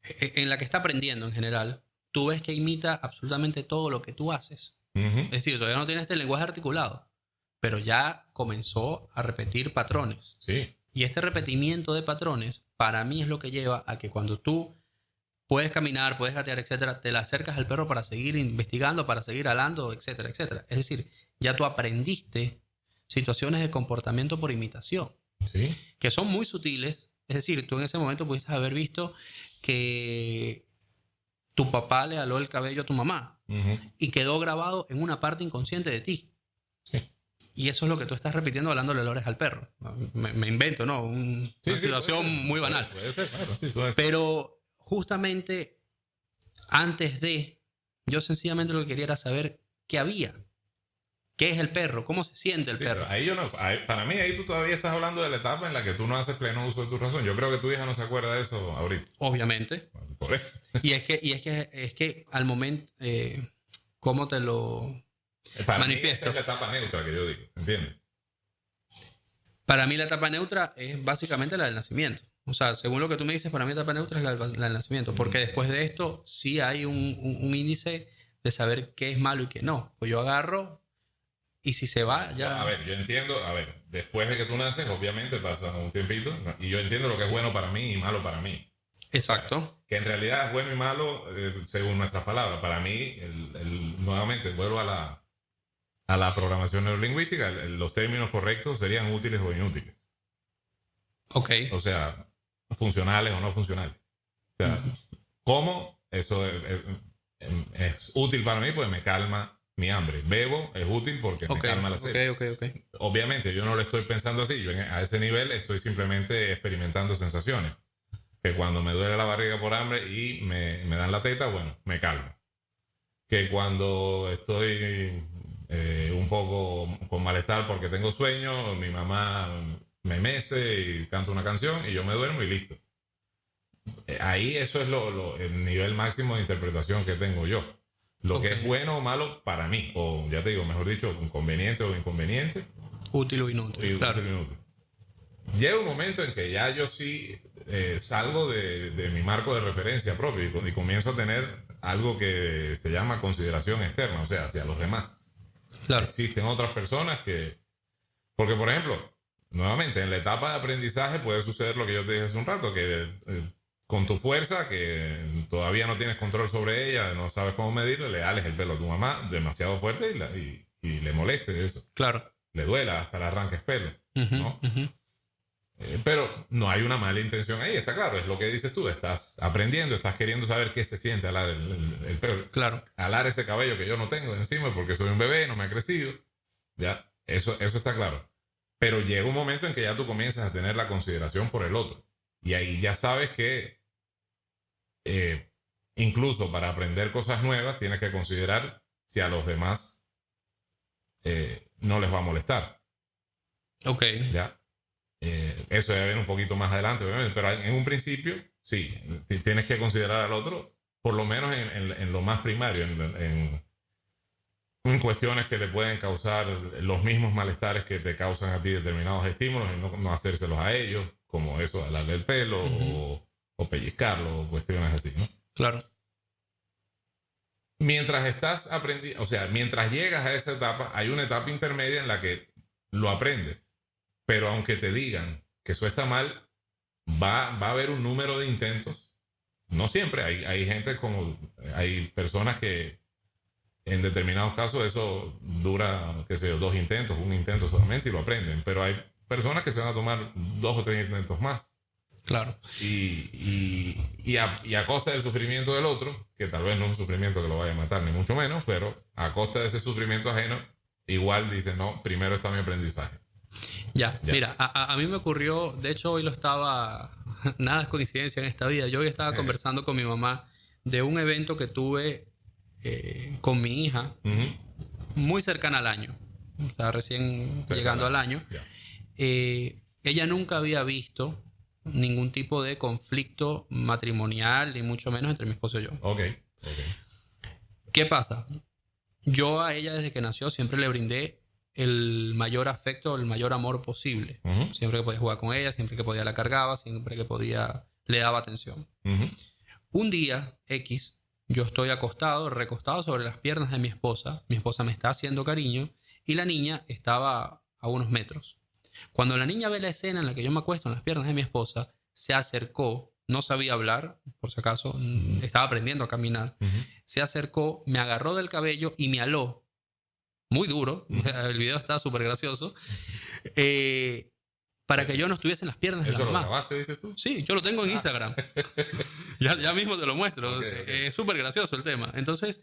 en la que está aprendiendo en general, tú ves que imita absolutamente todo lo que tú haces. Es decir, todavía no tiene este lenguaje articulado, pero ya comenzó a repetir patrones. Sí. Y este repetimiento de patrones, para mí es lo que lleva a que cuando tú puedes caminar, puedes gatear, etcétera, te le acercas al perro para seguir investigando, para seguir hablando, etcétera, etcétera. Es decir, ya tú aprendiste situaciones de comportamiento por imitación, Sí. que son muy sutiles. Es decir, tú en ese momento pudiste haber visto que tu papá le aló el cabello a tu mamá y quedó grabado en una parte inconsciente de ti. Sí. Y eso es lo que tú estás repitiendo hablándole olores al perro. Me invento, ¿no? Una situación muy banal. Puede ser, claro, sí, puede ser. Pero justamente antes de, yo sencillamente lo que quería era saber qué había. ¿Qué es el perro? ¿Cómo se siente el perro? Ahí para mí ahí tú todavía estás hablando de la etapa en la que tú no haces pleno uso de tu razón. Yo creo que tu hija no se acuerda de eso ahorita. Obviamente. Por eso. Y es que al momento, ¿cómo te lo Para manifiesto? mí esa es la etapa neutra que yo digo, ¿entiendes? Para mí la etapa neutra es básicamente la del nacimiento. O sea, según lo que tú me dices, para mí la etapa neutra es la del nacimiento. Porque después de esto sí hay un índice de saber qué es malo y qué no. Pues yo agarro y si se va, ya... A ver, yo entiendo, después de que tú naces, obviamente pasa un tiempito, y yo entiendo lo que es bueno para mí y malo para mí. Exacto. Que en realidad es bueno y malo según nuestras palabras. Para mí, nuevamente, vuelvo a la programación neurolingüística, los términos correctos serían útiles o inútiles. Ok. O sea, funcionales o no funcionales. O sea, ¿cómo? Eso es útil para mí porque me calma mi hambre. Bebo es útil porque me calma la sed. Ok. Obviamente yo no lo estoy pensando así. Yo a ese nivel estoy simplemente experimentando sensaciones. Que cuando me duele la barriga por hambre y me dan la teta, bueno, me calmo. Que cuando estoy un poco con malestar porque tengo sueño, mi mamá me mece y canta una canción y yo me duermo y listo. Ahí eso es el nivel máximo de interpretación que tengo yo. Lo que es bueno o malo para mí, o ya te digo, mejor dicho, conveniente o inconveniente. Útil o inútil, claro. Útil o inútil. Llega un momento en que ya yo sí salgo de mi marco de referencia propio y comienzo a tener algo que se llama consideración externa, o sea, hacia los demás. Claro. Existen otras personas que... Porque, por ejemplo, nuevamente, en la etapa de aprendizaje puede suceder lo que yo te dije hace un rato, que con tu fuerza, que todavía no tienes control sobre ella, no sabes cómo medirle, le ales el pelo a tu mamá demasiado fuerte y le moleste eso. Claro. Le duela, hasta le arranques pelo, ¿no? Pero no hay una mala intención ahí, está claro, es lo que dices tú, estás aprendiendo, estás queriendo saber qué se siente alar el pelo. Claro. Alar ese cabello que yo no tengo encima porque soy un bebé, no me ha crecido. Ya, eso está claro. Pero llega un momento en que ya tú comienzas a tener la consideración por el otro. Y ahí ya sabes que incluso para aprender cosas nuevas tienes que considerar si a los demás no les va a molestar. Ok. Ya. Eso debe venir un poquito más adelante, obviamente, pero en un principio, sí, tienes que considerar al otro, por lo menos en lo más primario, en cuestiones que le pueden causar los mismos malestares que te causan a ti determinados estímulos y no hacérselos a ellos, como eso, alarle el pelo o pellizcarlo, o cuestiones así, ¿no? Claro. Mientras estás aprendiendo, o sea, mientras llegas a esa etapa, hay una etapa intermedia en la que lo aprendes. Pero aunque te digan que eso está mal, va a haber un número de intentos. No siempre. Hay gente hay personas que En determinados casos eso dura, qué sé yo, 2 intentos, 1 intento solamente y lo aprenden. Pero hay personas que se van a tomar 2 o 3 intentos más. Claro. Y a costa del sufrimiento del otro, que tal vez no es un sufrimiento que lo vaya a matar, ni mucho menos, pero a costa de ese sufrimiento ajeno, igual dice, no, primero está mi aprendizaje. Ya. Mira, a mí me ocurrió, de hecho hoy lo estaba, nada es coincidencia en esta vida, yo hoy estaba conversando con mi mamá de un evento que tuve con mi hija, muy cercana al año, o sea, recién llegando al año. Ella nunca había visto ningún tipo de conflicto matrimonial, ni mucho menos entre mi esposo y yo. Ok. ¿Qué pasa? Yo a ella desde que nació siempre le brindé el mayor afecto, el mayor amor posible. Siempre que podía jugar con ella, siempre que podía la cargaba, siempre que podía le daba atención. Un día X, yo estoy acostado, recostado sobre las piernas de mi esposa me está haciendo cariño y la niña estaba a unos metros. Cuando la niña ve la escena en la que yo me acuesto en las piernas de mi esposa, se acercó, no sabía hablar, por si acaso, estaba aprendiendo a caminar, se acercó, me agarró del cabello y me aló, muy duro, el video estaba súper gracioso, para que yo no estuviese en las piernas de la mamá. ¿Eso lo grabaste, dices tú? Sí, yo lo tengo en Instagram. ya mismo te lo muestro. Okay. Es súper gracioso el tema. Entonces,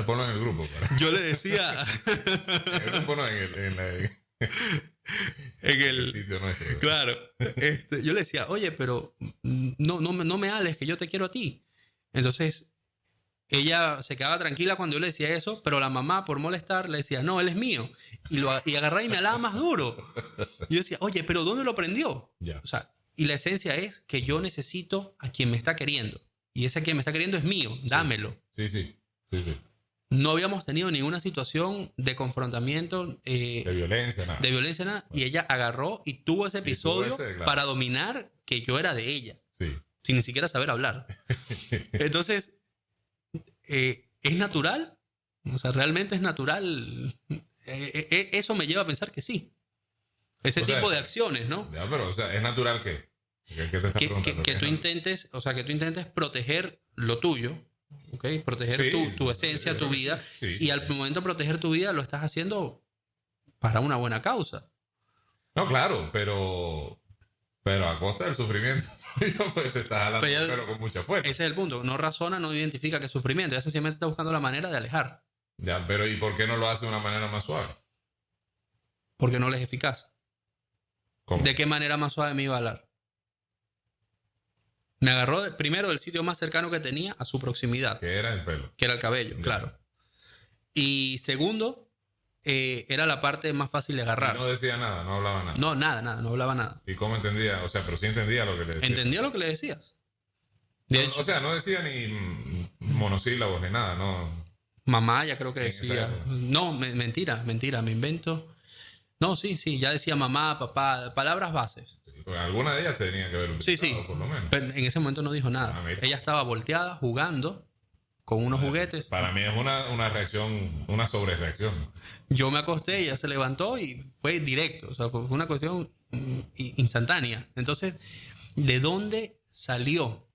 ponlo en el grupo. Yo le decía... en el grupo no, en el sitio nuestro. Claro. Yo le decía, oye, pero no me ales, que yo te quiero a ti. Entonces, ella se quedaba tranquila cuando yo le decía eso, pero la mamá, por molestar, le decía, no, él es mío. Y agarraba y me alaba más duro. Y yo decía, oye, pero ¿dónde lo aprendió? Yeah. O sea, y la esencia es que yo necesito a quien me está queriendo. Y ese quien me está queriendo es mío, dámelo. Sí. No habíamos tenido ninguna situación de confrontamiento. De violencia, nada. De violencia, nada. Y ella agarró y tuvo ese episodio para dominar que yo era de ella. Sí. Sin ni siquiera saber hablar. Entonces, ¿es natural? O sea, ¿realmente es natural? Eso me lleva a pensar que sí. Ese tipo de acciones, ¿no? Ya, pero, o sea, ¿es natural qué? ¿Qué te estás preguntando? Que tú intentes, o sea, que tú intentes proteger lo tuyo, ¿ok? Proteger tu esencia, tu vida. Y al momento de proteger tu vida lo estás haciendo para una buena causa. No, claro, pero a costa del sufrimiento. Pues te estás jalando pero con mucha fuerza. Ese es el punto. No razona, no identifica que es sufrimiento. Ya sencillamente está buscando la manera de alejar. Ya, pero ¿y por qué no lo hace de una manera más suave? Porque no le es eficaz. ¿Cómo? ¿De qué manera más suave me iba a hablar? Me agarró primero del sitio más cercano que tenía a su proximidad. Que era el pelo. Que era el cabello, claro. Y segundo, era la parte más fácil de agarrar. Y no decía nada, no hablaba nada. No, nada, no hablaba nada. ¿Y cómo entendía? O sea, pero sí entendía lo que le decías. Entendía lo que le decías. De hecho, o sea, no decía ni monosílabos ni nada, ¿no? Mamá ya creo que decía. No, mentira, me invento. No, sí, ya decía mamá, papá, palabras bases. Alguna de ellas tenía que ver sí, por lo menos. Pero en ese momento no dijo nada. Ella estaba volteada, jugando con unos juguetes. Para mí es una reacción, una sobrereacción. Yo me acosté, ella se levantó y fue directo. O sea, fue una cuestión instantánea. Entonces, ¿de dónde salió?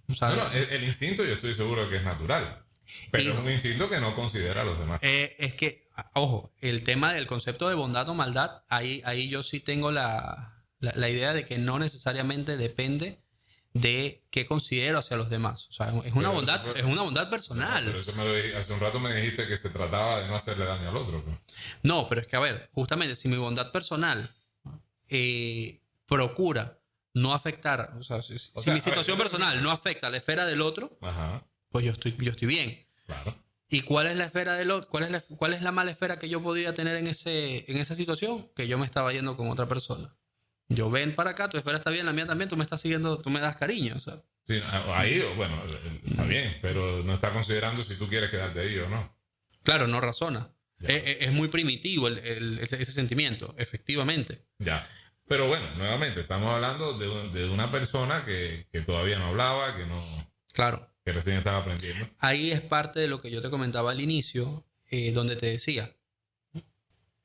O sea, bueno, el instinto yo estoy seguro que es natural. Pero es un instinto que no considera a los demás. Es que, ojo, el tema del concepto de bondad o maldad, ahí yo sí tengo la idea de que no necesariamente depende de qué considero hacia los demás. O sea, es una bondad personal. Pero eso hace un rato me dijiste que se trataba de no hacerle daño al otro. Pues. No, pero es que, a ver, justamente si mi bondad personal procura no afectar, o sea, si mi situación personal no afecta a la esfera del otro, pues yo estoy bien. Claro. ¿Y cuál es la esfera del otro? ¿Cuál es la mala esfera que yo podría tener en esa situación? Que yo me estaba yendo con otra persona. Yo ven para acá, tu esfera está bien, la mía también, tú me estás siguiendo, tú me das cariño. O sea. Sí, ahí, bueno, está bien, pero no está considerando si tú quieres quedarte ahí o no. Claro, no razona. Es muy primitivo ese sentimiento, efectivamente. Ya. Pero bueno, nuevamente, estamos hablando de una persona que todavía no hablaba, que no... Claro. Que recién estaba aprendiendo. Ahí es parte de lo que yo te comentaba al inicio, donde te decía,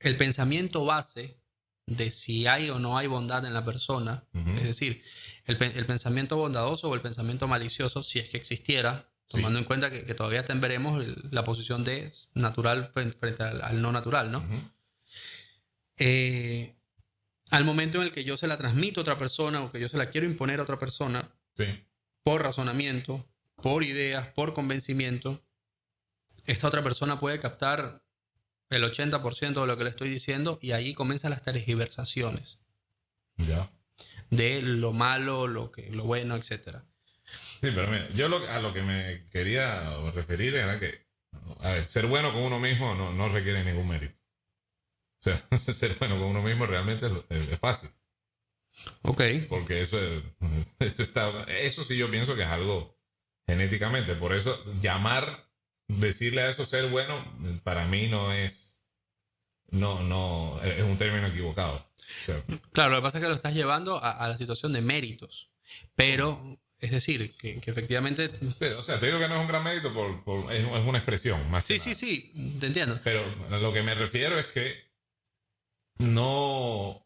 el pensamiento base de si hay o no hay bondad en la persona, es decir, el pensamiento bondadoso o el pensamiento malicioso, si es que existiera, tomando en cuenta que todavía veremos la posición de natural frente al no natural, ¿no? Al momento en el que yo se la transmito a otra persona o que yo se la quiero imponer a otra persona, Sí. por razonamiento, por ideas, por convencimiento, esta otra persona puede captar el 80% de lo que le estoy diciendo y ahí comienzan las tergiversaciones Ya. de lo malo, lo bueno, etcétera. Sí, pero mira, yo a lo que me quería referir era que, a ver, ser bueno con uno mismo no requiere ningún mérito. O sea, ser bueno con uno mismo realmente es fácil. Ok. Porque eso sí yo pienso que es algo genéticamente. Por eso decirle a eso ser bueno, para mí no es un término equivocado. O sea, Claro, lo que pasa es que lo estás llevando a la situación de méritos. Pero, es decir, que efectivamente... sí, o sea, te digo que no es un gran mérito, es una expresión más que Sí, nada. sí, te entiendo. Pero a lo que me refiero es que no...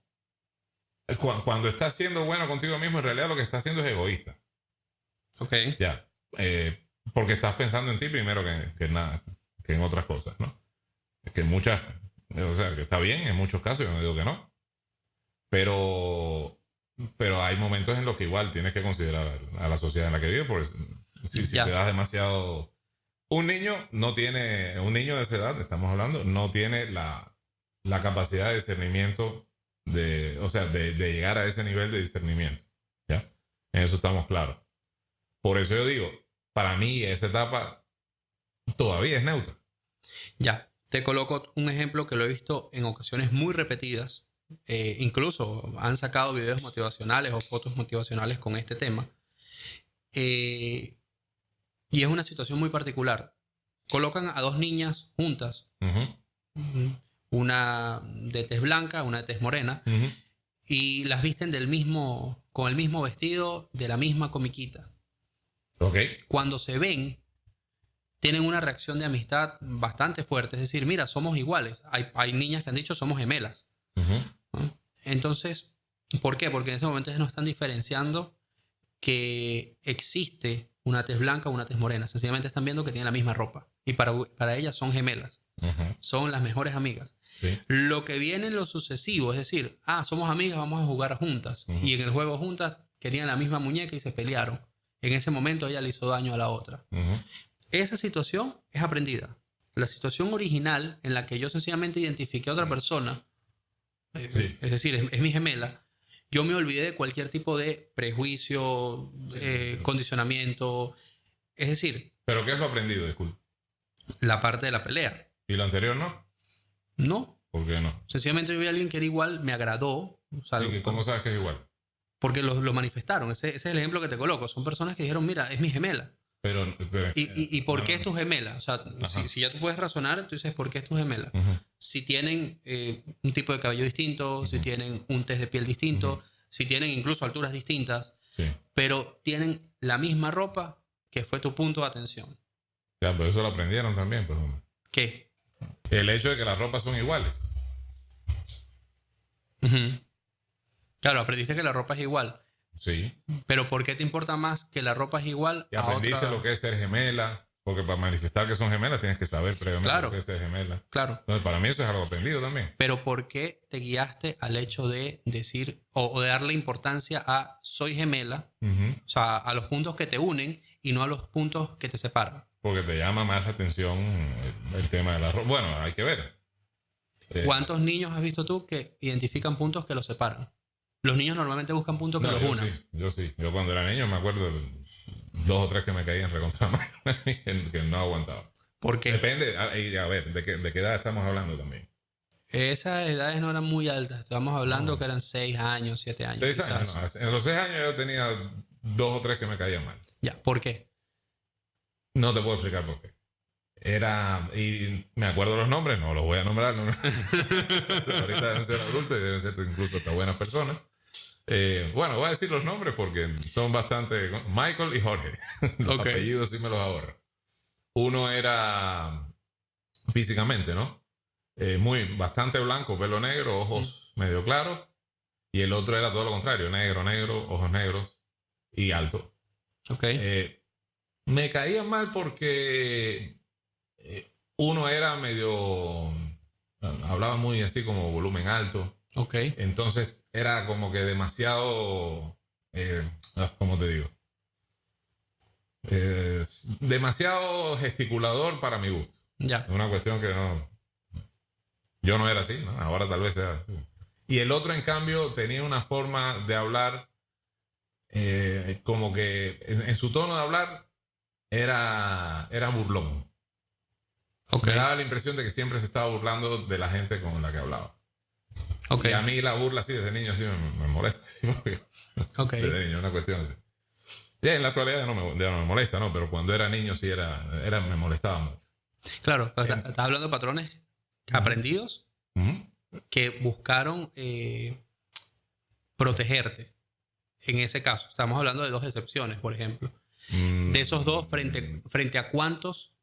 Cuando estás siendo bueno contigo mismo, en realidad lo que estás haciendo es egoísta. Ok. Ya. Porque estás pensando en ti primero que en otras cosas, ¿no? Que o sea, que está bien en muchos casos, yo no digo que no. Pero hay momentos en los que igual tienes que considerar a la sociedad en la que vives, porque si Ya. te das demasiado... Un niño de esa edad, estamos hablando, no tiene la capacidad de discernimiento, o sea, de llegar a ese nivel de discernimiento. ¿Ya? En eso estamos claros. Por eso yo digo, para mí esa etapa todavía es neutra. Ya. Te coloco un ejemplo que lo he visto en ocasiones muy repetidas. Incluso han sacado videos motivacionales o fotos motivacionales con este tema. Y es una situación muy particular. Colocan a dos niñas juntas. Uh-huh. Una de tez blanca, una de tez morena. Uh-huh. Y las visten con el mismo vestido, de la misma comiquita. Ok. Cuando se ven, tienen una reacción de amistad bastante fuerte. Es decir, mira, somos iguales. Hay niñas que han dicho somos gemelas. Uh-huh. ¿No? Entonces, ¿por qué? Porque en ese momento no están diferenciando que existe una tez blanca o una tez morena. Sencillamente están viendo que tienen la misma ropa. Y para ellas son gemelas. Uh-huh. Son las mejores amigas. Sí. Lo que viene en lo sucesivo, es decir, somos amigas, vamos a jugar juntas. Uh-huh. Y en el juego juntas querían la misma muñeca y se pelearon. En ese momento ella le hizo daño a la otra. Uh-huh. Esa situación es aprendida. La situación original en la que yo sencillamente identifiqué a otra persona, Sí. es decir, es mi gemela, yo me olvidé de cualquier tipo de prejuicio, condicionamiento. Es decir, ¿Pero qué es lo aprendido? Disculpe. la parte de la pelea. ¿Y lo anterior no? No. ¿Por qué no? Sencillamente yo vi a alguien que era igual, me agradó. O sea, ¿Y cómo sabes que es igual? porque lo manifestaron. Ese es el ejemplo que te coloco. Son personas que dijeron, mira, es mi gemela. Pero ¿Y por qué es tu gemela? O sea, si ya tú puedes razonar, tú dices, ¿por qué es tu gemela? Uh-huh. Si tienen un tipo de cabello distinto, uh-huh, si tienen un test de piel distinto, uh-huh, si tienen incluso alturas distintas, sí, pero tienen la misma ropa, que fue tu punto de atención. Ya, pero eso lo aprendieron también, pues. ¿Qué? El hecho de que las ropas son iguales. Uh-huh. Claro, aprendiste que la ropa es igual. Sí. Pero ¿por qué te importa más que la ropa es igual y aprendiste a otra? lo que es ser gemela, porque para manifestar que son gemelas tienes que saber previamente, claro, lo que es ser gemela. Claro. Entonces, para mí eso es algo aprendido también. Pero ¿por qué te guiaste al hecho de decir o de darle importancia a soy gemela? Uh-huh. O sea, a los puntos que te unen y no a los puntos que te separan. Porque te llama más la atención el tema de la ropa. Bueno, hay que ver. ¿Cuántos niños has visto tú que identifican puntos que los separan? Los niños normalmente buscan puntos que los unan. Yo sí. Yo cuando era niño me acuerdo de 2 o 3 que me caían recontra mal, que no aguantaba. ¿Por qué? Depende, a ver, ¿de qué edad estamos hablando también? Esas edades no eran muy altas. Estamos hablando que eran 6 años, 7 años. 6 años, no. En los 6 años yo tenía 2 o 3 que me caían mal. Ya, ¿por qué? No te puedo explicar por qué. Y me acuerdo los nombres, no los voy a nombrar. No. Ahorita deben ser adultos y deben ser incluso hasta buenas personas. Bueno, voy a decir los nombres porque son bastante... Michael y Jorge. Los apellidos sí me los ahorro. Uno era físicamente, ¿no? Bastante blanco, pelo negro, ojos medio claros. Y el otro era todo lo contrario, negro, ojos negros y alto. Ok. Me caían mal porque uno era medio... Hablaba muy así como volumen alto. Ok, Entonces era como que demasiado... ¿cómo te digo? Demasiado gesticulador para mi gusto. ya, Es una cuestión que no... Yo no era así, ¿no? Ahora tal vez sea así. Y el otro, en cambio, tenía una forma de hablar como que en su tono de hablar era burlón. ok, Me daba la impresión de que siempre se estaba burlando de la gente con la que hablaba. ok, Y a mí la burla así desde niño sí me molesta. ¿Sí? Porque ok. desde niño, una cuestión así. Ya en la actualidad ya no me molesta, ¿no? Pero cuando era niño sí me molestaba mucho. Claro, estás hablando de patrones aprendidos Ujú. que buscaron protegerte. En ese caso, estamos hablando de dos excepciones, por ejemplo. De esos dos, frente a cuántos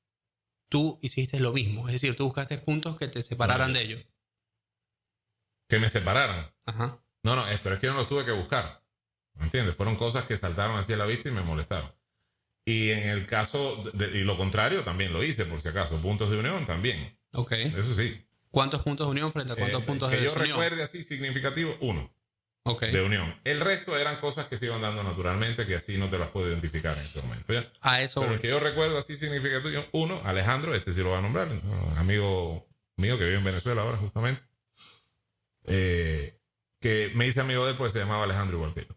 tú hiciste lo mismo. Es decir, tú buscaste puntos que te separaran de ellos. Que me separaran. Ajá. No, pero es que yo no los tuve que buscar. ¿Me entiendes? Fueron cosas que saltaron hacia la vista y me molestaron. Y en el caso, y lo contrario también lo hice, por si acaso. Puntos de unión también. Ok. Eso sí. ¿Cuántos puntos de unión frente a cuántos puntos de Que yo desunión? recuerde así significativo, 1 Ok. de unión. El resto eran cosas que se iban dando naturalmente, que así no te las puedo identificar en este momento. ¿Ya? A eso Pero voy. el que yo recuerdo así significativo, 1, Alejandro, este sí lo voy a nombrar, un amigo mío que vive en Venezuela ahora justamente, que me hice amigo de él porque se llamaba Alejandro igual que yo.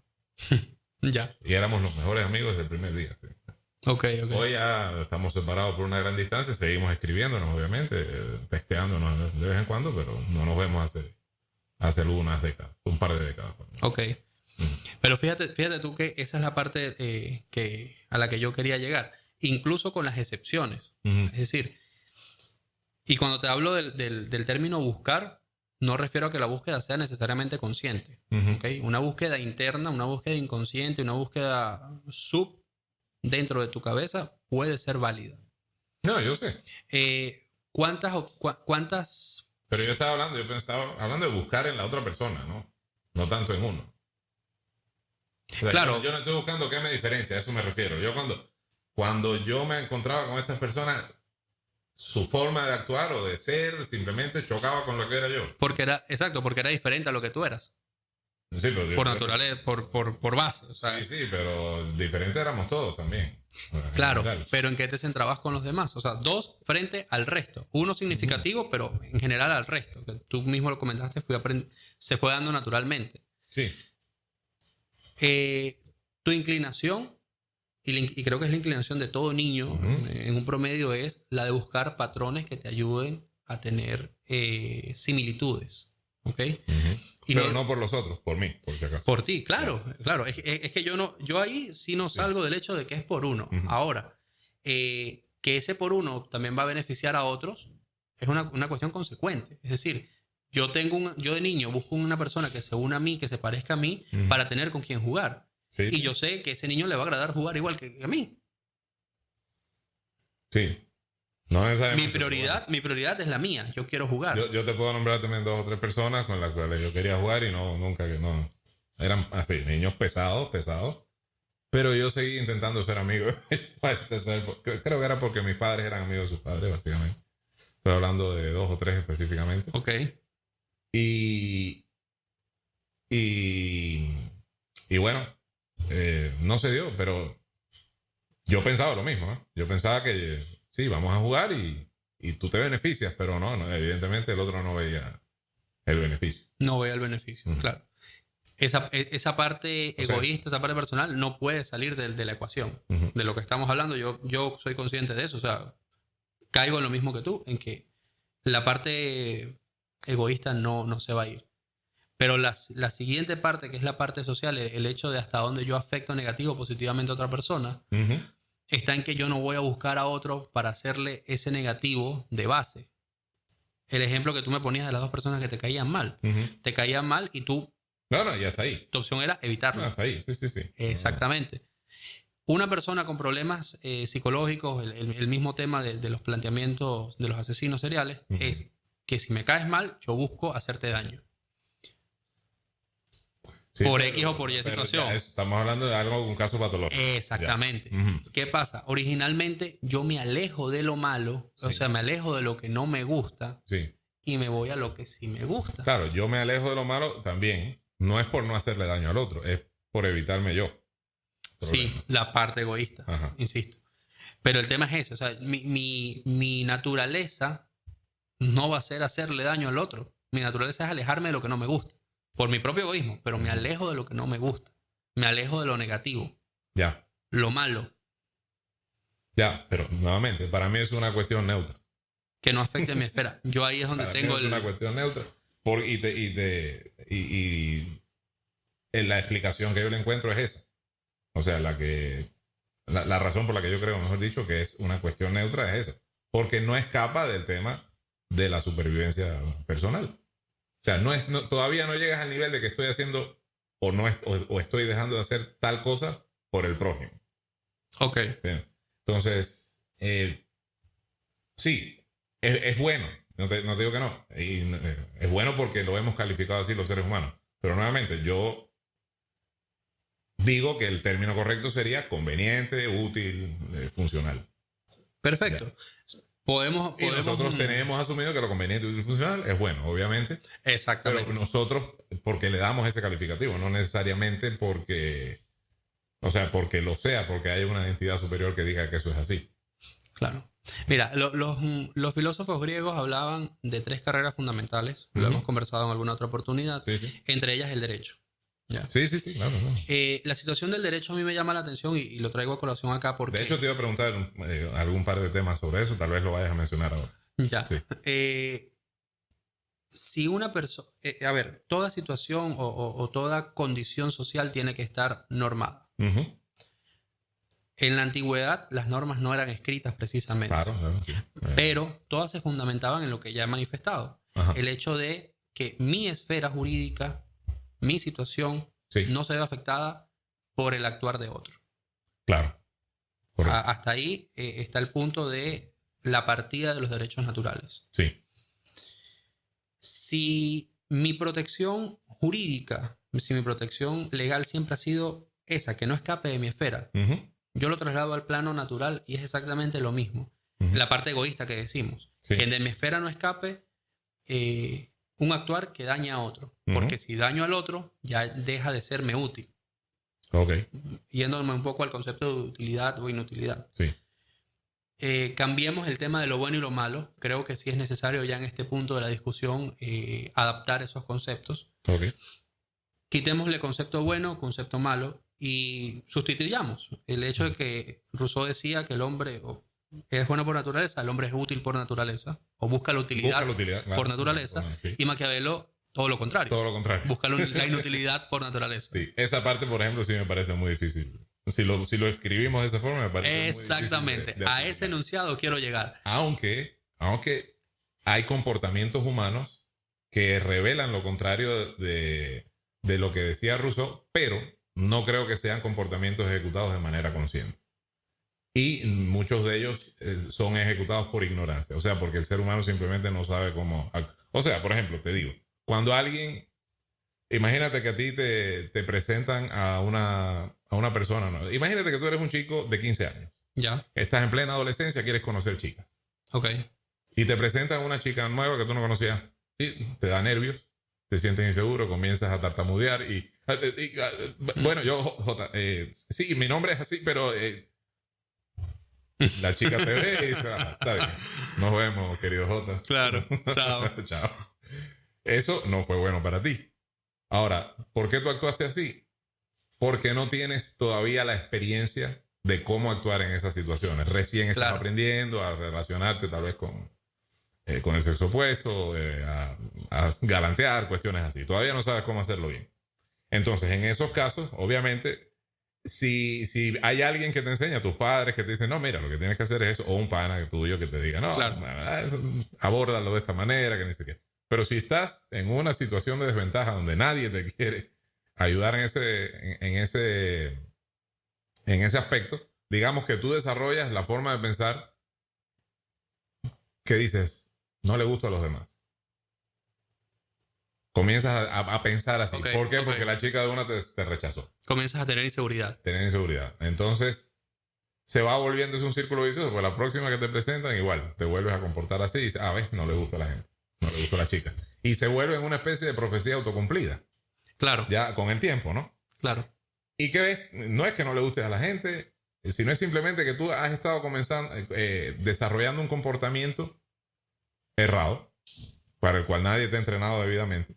Ya. Y éramos los mejores amigos desde el primer día. ¿Sí? Ok, ok. Hoy ya estamos separados por una gran distancia, seguimos escribiéndonos, obviamente, texteándonos de vez en cuando, pero no nos vemos hace algunas décadas, un par de décadas. Ok. Pero fíjate tú que esa es la parte a la que yo quería llegar. Incluso con las excepciones. Uh-huh. Es decir, y cuando te hablo del término buscar, no refiero a que la búsqueda sea necesariamente consciente. Uh-huh. ¿Okay? Una búsqueda interna, una búsqueda inconsciente, una búsqueda dentro de tu cabeza puede ser válida. No, yo sé. ¿Cuántas? Pero yo estaba hablando de buscar en la otra persona, ¿no? No tanto en uno. O sea, Claro. Yo no estoy buscando qué me diferencia, a eso me refiero. Yo cuando yo me encontraba con estas personas, su forma de actuar o de ser simplemente chocaba con lo que era yo. Porque era diferente a lo que tú eras. Sí, pero Por naturaleza, por base. O sea, sí, pero diferentes éramos todos también. Claro, pero ¿en qué te centrabas con los demás? O sea, 2 frente al resto. 1 significativo, pero en general al resto. Que tú mismo lo comentaste, se fue dando naturalmente. Sí. Tu inclinación, y creo que es la inclinación de todo niño, en un promedio, es la de buscar patrones que te ayuden a tener similitudes. ¿Ok? Y pero no por los otros, por mí, por si acaso. Por ti, claro. Es que yo ahí sí no salgo del hecho de que es por uno. Ahora, que ese por uno también va a beneficiar a otros es una cuestión consecuente. Es decir, yo de niño busco una persona que se una a mí, que se parezca a mí, para tener con quien jugar. Sí, y yo sé que a ese niño le va a agradar jugar igual que a mí. Sí. No necesariamente. Mi prioridad es la mía. Yo quiero jugar. Yo te puedo nombrar también 2 o 3 personas con las cuales yo quería jugar y nunca. Eran así, niños pesados. Pero yo seguí intentando ser amigo. Creo que era porque mis padres eran amigos de sus padres, básicamente. Estoy hablando de 2 o 3 específicamente. Ok. Y bueno, no se dio, pero yo pensaba lo mismo, ¿eh? Yo pensaba que sí, vamos a jugar y tú te beneficias, pero no, evidentemente el otro no veía el beneficio. No veía el beneficio, claro. Esa parte egoísta, esa parte personal, no puede salir de la ecuación. De lo que estamos hablando, yo soy consciente de eso. O sea, caigo en lo mismo que tú, en que la parte egoísta no se va a ir. Pero la siguiente parte, que es la parte social, el hecho de hasta dónde yo afecto negativo o positivamente a otra persona, está en que yo no voy a buscar a otro para hacerle ese negativo de base. El ejemplo que tú me ponías de las 2 personas que te caían mal. Te caían mal y tú... No, ya está ahí. Tu opción era evitarlo. No, está ahí, sí. Exactamente. Una persona con problemas psicológicos, el mismo tema de los planteamientos de los asesinos seriales, es que si me caes mal, yo busco hacerte daño. Sí, por pero- X o por Y pero situación. ya estamos hablando de algo, un caso patológico. Exactamente. Ya. Ujú. ¿Qué pasa? Originalmente yo me alejo de lo malo, o Sí. sea, me alejo de lo que no me gusta Sí. y me voy a lo que sí me gusta. Claro, yo me alejo de lo malo también. No es por no hacerle daño al otro, es por evitarme yo. Sí, Problema. la parte egoísta, Ajá. insisto. Pero el tema es ese, o sea, mi naturaleza no va a ser hacerle daño al otro. Mi naturaleza es alejarme de lo que no me gusta, por mi propio egoísmo, pero me alejo de lo que no me gusta. Me alejo de lo negativo, Ya, lo malo, ya, pero nuevamente, para mí es una cuestión neutra. que no afecte mi esfera. Yo ahí es donde Para mí tengo es una cuestión neutra. La explicación que yo le encuentro es esa. O sea, la razón por la que yo creo, mejor dicho, que es una cuestión neutra es eso. Porque no escapa del tema de la supervivencia personal. O sea, todavía no llegas al nivel de que estoy haciendo o estoy dejando de hacer tal cosa por el prójimo. Ok, ¿Sí? Entonces, sí, es bueno. No te digo que no. Es bueno porque lo hemos calificado así los seres humanos. Pero nuevamente, yo digo que el término correcto sería conveniente, útil, funcional. perfecto. Podemos, Y nosotros tenemos asumido que lo conveniente, útil y funcional es bueno, obviamente. Exactamente. Pero nosotros, porque le damos ese calificativo, no necesariamente porque, o sea, porque lo sea, porque hay una entidad superior que diga que eso es así. Claro. Mira, los filósofos griegos hablaban de 3 carreras fundamentales. Lo Ujú. hemos conversado en alguna otra oportunidad. Sí, sí. Entre ellas el derecho. ¿Ya? Sí, claro. La situación del derecho a mí me llama la atención y lo traigo a colación acá porque... De hecho, te iba a preguntar algún par de temas sobre eso, tal vez lo vayas a mencionar ahora. Ya. Sí. Si una persona... a ver, toda situación o toda condición social tiene que estar normada. Ujú. En la antigüedad las normas no eran escritas precisamente. Claro, sí. Pero todas se fundamentaban en lo que ya he manifestado. Ajá. El hecho de que mi esfera jurídica, mi situación, Sí. no se ve afectada por el actuar de otro. Claro. Correcto. Hasta ahí está el punto de la partida de los derechos naturales. Sí. Si mi protección jurídica, si mi protección legal siempre ha sido esa, que no escape de mi esfera, Ujú. yo lo traslado al plano natural y es exactamente lo mismo. Ujú. La parte egoísta que decimos. Sí. Que de mi esfera no escape un actuar que daña a otro. Ujú. Porque si daño al otro, ya deja de serme útil. Ok. Yéndome un poco al concepto de utilidad o inutilidad. Sí. Cambiemos el tema de lo bueno y lo malo. Creo que sí es necesario ya en este punto de la discusión adaptar esos conceptos. Ok. Quitémosle concepto bueno, concepto malo y sustituyamos el hecho de que Rousseau decía que el hombre es bueno por naturaleza, el hombre es útil por naturaleza o busca la utilidad, claro. por naturaleza, Sí. y Maquiavelo todo lo contrario, Todo lo contrario. busca la inutilidad por naturaleza. Sí, esa parte, por ejemplo, sí me parece muy difícil. Si lo escribimos de esa forma, me parece Exactamente, muy difícil de a asimilar. ese enunciado quiero llegar. Aunque hay comportamientos humanos que revelan lo contrario de lo que decía Rousseau, pero no creo que sean comportamientos ejecutados de manera consciente. Y muchos de ellos son ejecutados por ignorancia, o sea, porque el ser humano simplemente no sabe cómo actuar. O sea, por ejemplo, te digo, cuando alguien, imagínate que a ti te presentan a una persona, ¿no? Imagínate que tú eres un chico de 15 años, Ya, estás en plena adolescencia, quieres conocer chicas, ok. y te presentan a una chica nueva que tú no conocías, y te da nervios, te sientes inseguro, comienzas a tartamudear bueno, yo, Jota, sí, mi nombre es así, pero la chica te ve y dice, está bien, nos vemos, querido Jota. Claro, chao. Chao. Eso no fue bueno para ti. Ahora, ¿por qué tú actuaste así? Porque no tienes todavía la experiencia de cómo actuar en esas situaciones. Recién estás Claro. aprendiendo a relacionarte tal vez con el sexo opuesto, a galantear, cuestiones así. Todavía no sabes cómo hacerlo bien. Entonces, en esos casos, obviamente, si hay alguien que te enseña, tus padres que te dicen, no, mira, lo que tienes que hacer es eso, o un pana tuyo que te diga, no, Claro. abórdalo de esta manera, que ni sé qué. Pero si estás en una situación de desventaja donde nadie te quiere ayudar en ese aspecto, digamos que tú desarrollas la forma de pensar que dices, no le gusto a los demás. comienzas a pensar así. Ok, ¿Por qué? ok. Porque la chica de una te rechazó. Comienzas a tener inseguridad. Tener inseguridad. Entonces, se va volviendo es un círculo vicioso, porque la próxima que te presentan, igual, te vuelves a comportar así y dices, ves, no le gusta a la gente, no le gusta a la chica. Y se vuelve en una especie de profecía autocumplida. Claro. Ya con el tiempo, ¿no? Claro. Y que ves, no es que no le guste a la gente, sino es simplemente que tú has estado desarrollando un comportamiento errado, para el cual nadie te ha entrenado debidamente.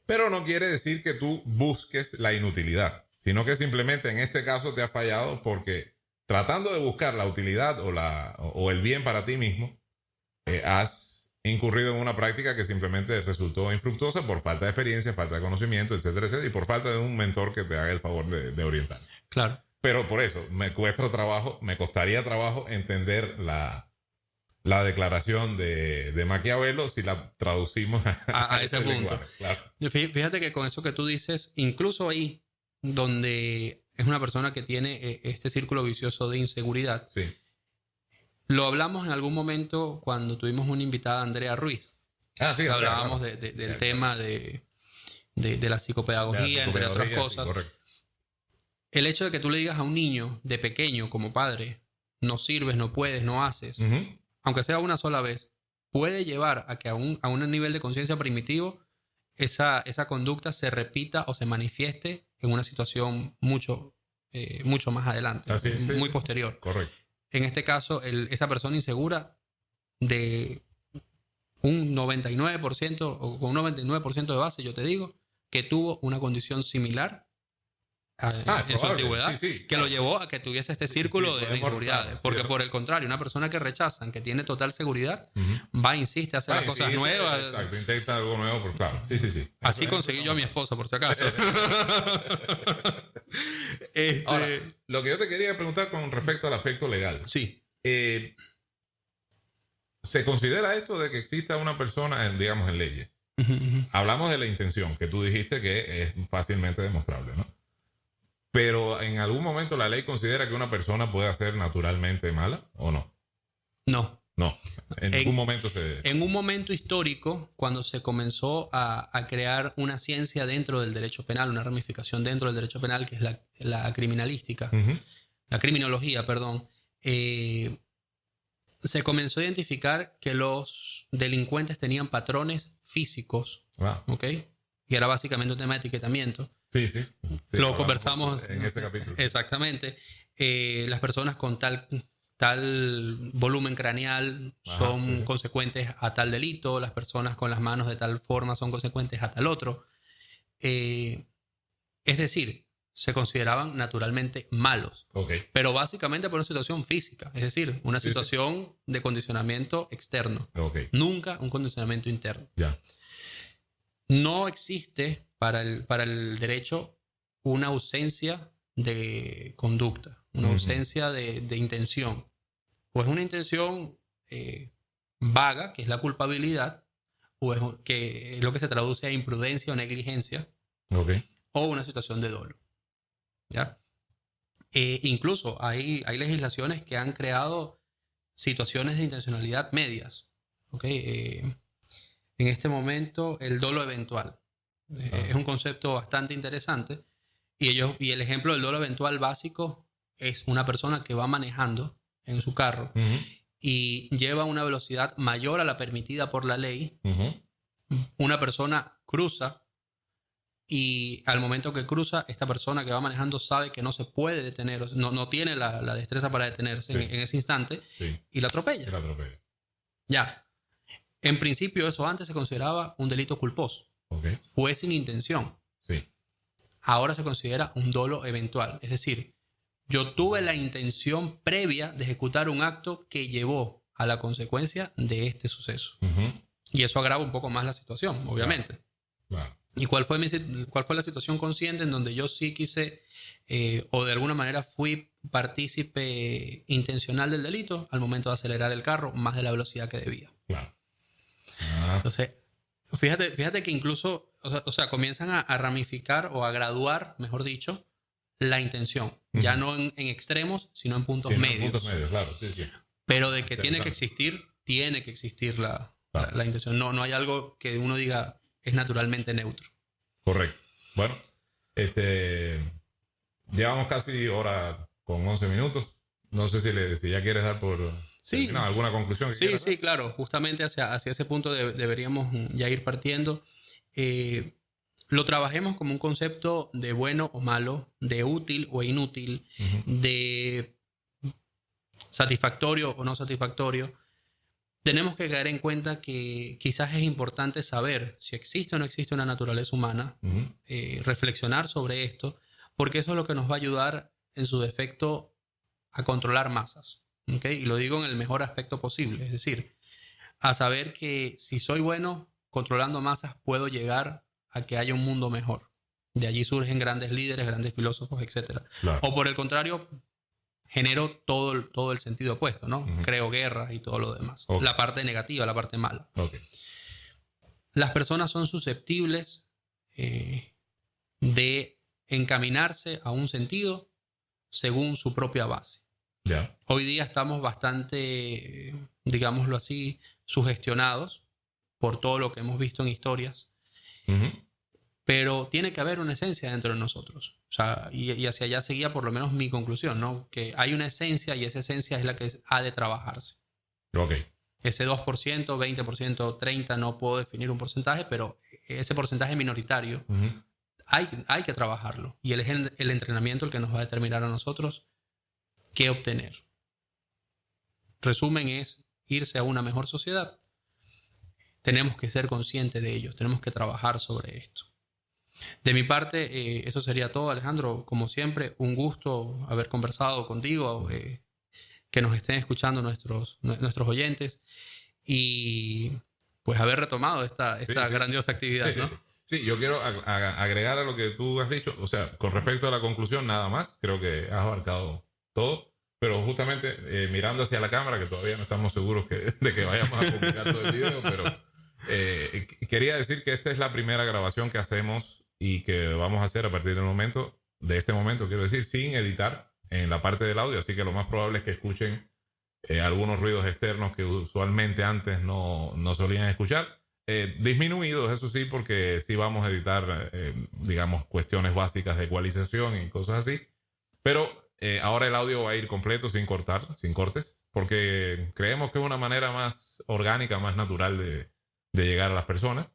Pero no quiere decir que tú busques la inutilidad, sino que simplemente en este caso te ha fallado porque tratando de buscar la utilidad o el bien para ti mismo, has incurrido en una práctica que simplemente resultó infructuosa por falta de experiencia, falta de conocimiento, etcétera, etcétera, y por falta de un mentor que te haga el favor de orientar. Claro. Pero por eso, me costaría trabajo entender la declaración de Maquiavelo si la traducimos A ese punto. lenguaje, claro. Fíjate que con eso que tú dices, incluso ahí donde es una persona que tiene este círculo vicioso de inseguridad, Sí. lo hablamos en algún momento cuando tuvimos una invitada, Andrea Ruiz. Sí, Hablábamos claro. del tema de la psicopedagogía, entre otras cosas. Sí, correcto. El hecho de que tú le digas a un niño de pequeño como padre, no sirves, no puedes, no haces, aunque sea una sola vez, puede llevar a que a un nivel de conciencia primitivo esa conducta se repita o se manifieste en una situación mucho más adelante, Así, muy sí. posterior. Correcto. En este caso, esa persona insegura de un 99% o con un 99% de base, yo te digo, que tuvo una condición similar en su antigüedad, sí, que lo llevó a que tuviese este círculo de inseguridades. Claro, porque sí, por el contrario, una persona que rechazan, que tiene total seguridad, va, insiste, hace las cosas nuevas. Exacto, intenta algo nuevo, pero claro. Sí. Así conseguí yo a mi esposa, por si acaso. Ahora, lo que yo te quería preguntar con respecto al aspecto legal. Sí. ¿Se considera esto de que exista una persona, digamos, en leyes? Hablamos de la intención, que tú dijiste que es fácilmente demostrable, ¿no? Pero ¿en algún momento la ley considera que una persona puede ser naturalmente mala o no? No. No. En ningún momento se... En un momento histórico, cuando se comenzó a crear una ciencia dentro del derecho penal, una ramificación dentro del derecho penal, que es la criminalística, la criminología, perdón, se comenzó a identificar que los delincuentes tenían patrones físicos, ¿ok? Y era básicamente un tema de etiquetamiento. Sí. Lo conversamos en ese capítulo. Exactamente. Las personas con tal volumen craneal son consecuentes a tal delito, las personas con las manos de tal forma son consecuentes a tal otro. Es decir, se consideraban naturalmente malos. Pero básicamente por una situación física, es decir, una situación de condicionamiento externo. Nunca un condicionamiento interno. No existe para el derecho una ausencia de conducta, una ausencia de intención. O es una intención vaga, que es la culpabilidad, o es que es lo que se traduce a imprudencia o negligencia, o una situación de dolo. ¿Ya? Incluso hay legislaciones que han creado situaciones de intencionalidad medias. En este momento, el dolo eventual es un concepto bastante interesante. Y el ejemplo del dolo eventual básico es una persona que va manejando en su carro y lleva una velocidad mayor a la permitida por la ley. Una persona cruza y al momento que cruza, esta persona que va manejando sabe que no se puede detener, no tiene la destreza para detenerse en ese instante y la atropella. Ya. En principio, eso antes se consideraba un delito culposo. Fue sin intención. Ahora se considera un dolo eventual. Es decir, yo tuve la intención previa de ejecutar un acto que llevó a la consecuencia de este suceso. Y eso agrava un poco más la situación, obviamente. ¿Y cuál fue la situación consciente en donde yo sí quise o de alguna manera fui partícipe intencional del delito al momento de acelerar el carro más de la velocidad que debía? Entonces, fíjate que incluso, o sea, comienzan a ramificar o a graduar, mejor dicho, la intención. Ya no en extremos, sino en puntos medios. En puntos medios, claro. Pero de que tiene que existir la intención. No hay algo que uno diga, es naturalmente neutro. Correcto. Bueno, llevamos casi hora con 11 minutos. No sé si ya quieres dar por terminado alguna conclusión. Sí, claro. Justamente hacia ese punto deberíamos ya ir partiendo. Lo trabajemos como un concepto de bueno o malo, de útil o inútil, de satisfactorio o no satisfactorio. Tenemos que caer en cuenta que quizás es importante saber si existe o no existe una naturaleza humana, reflexionar sobre esto, porque eso es lo que nos va a ayudar en su defecto a controlar masas, ¿okay? Y lo digo en el mejor aspecto posible, es decir, a saber que si soy bueno controlando masas puedo llegar a que haya un mundo mejor. De allí surgen grandes líderes, grandes filósofos, etc. Claro. O por el contrario, genero todo el sentido opuesto, ¿no? Creo guerras y todo lo demás. Okay. La parte negativa, la parte mala. Okay. Las personas son susceptibles de encaminarse a un sentido según su propia base. Yeah. Hoy día estamos bastante, digámoslo así, sugestionados por todo lo que hemos visto en historias. Pero tiene que haber una esencia dentro de nosotros. O sea, y hacia allá seguía por lo menos mi conclusión, ¿no? Que hay una esencia y esa esencia es la que ha de trabajarse. Okay. Ese 2%, 20%, 30%, no puedo definir un porcentaje, pero ese porcentaje minoritario hay que trabajarlo. Y es el entrenamiento el que nos va a determinar a nosotros qué obtener. Resumen es irse a una mejor sociedad. Tenemos que ser conscientes de ello, tenemos que trabajar sobre esto. De mi parte, eso sería todo, Alejandro. Como siempre, un gusto haber conversado contigo, que nos estén escuchando nuestros oyentes y pues haber retomado esta grandiosa actividad, ¿no? Sí, yo quiero agregar a lo que tú has dicho, o sea, con respecto a la conclusión, nada más, creo que has abarcado todo, pero justamente mirando hacia la cámara, que todavía no estamos seguros de que vayamos a publicar todo el video, pero quería decir que esta es la primera grabación que hacemos y que vamos a hacer a partir de este momento, quiero decir, sin editar en la parte del audio, así que lo más probable es que escuchen algunos ruidos externos que usualmente antes no solían escuchar. Disminuidos, eso sí, porque sí vamos a editar, digamos, cuestiones básicas de ecualización y cosas así. Pero ahora el audio va a ir completo, sin cortar, sin cortes, porque creemos que es una manera más orgánica, más natural de llegar a las personas.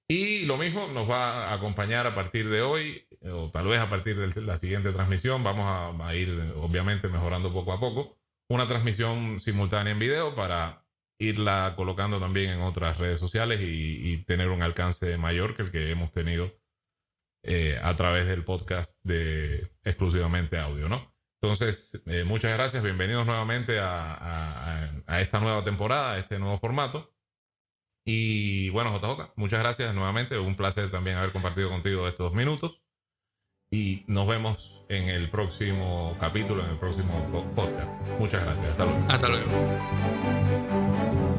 Y lo mismo nos va a acompañar a partir de hoy, o tal vez a partir de la siguiente transmisión. Vamos a ir, obviamente, mejorando poco a poco. Una transmisión simultánea en video para irla colocando también en otras redes sociales y tener un alcance mayor que el que hemos tenido a través del podcast de exclusivamente audio, ¿no? Entonces, muchas gracias. Bienvenidos nuevamente a esta nueva temporada, a este nuevo formato. Y bueno, JJ, muchas gracias nuevamente. Un placer también haber compartido contigo estos minutos. Y nos vemos en el próximo capítulo, en el próximo podcast. Muchas gracias. Hasta luego. Hasta luego.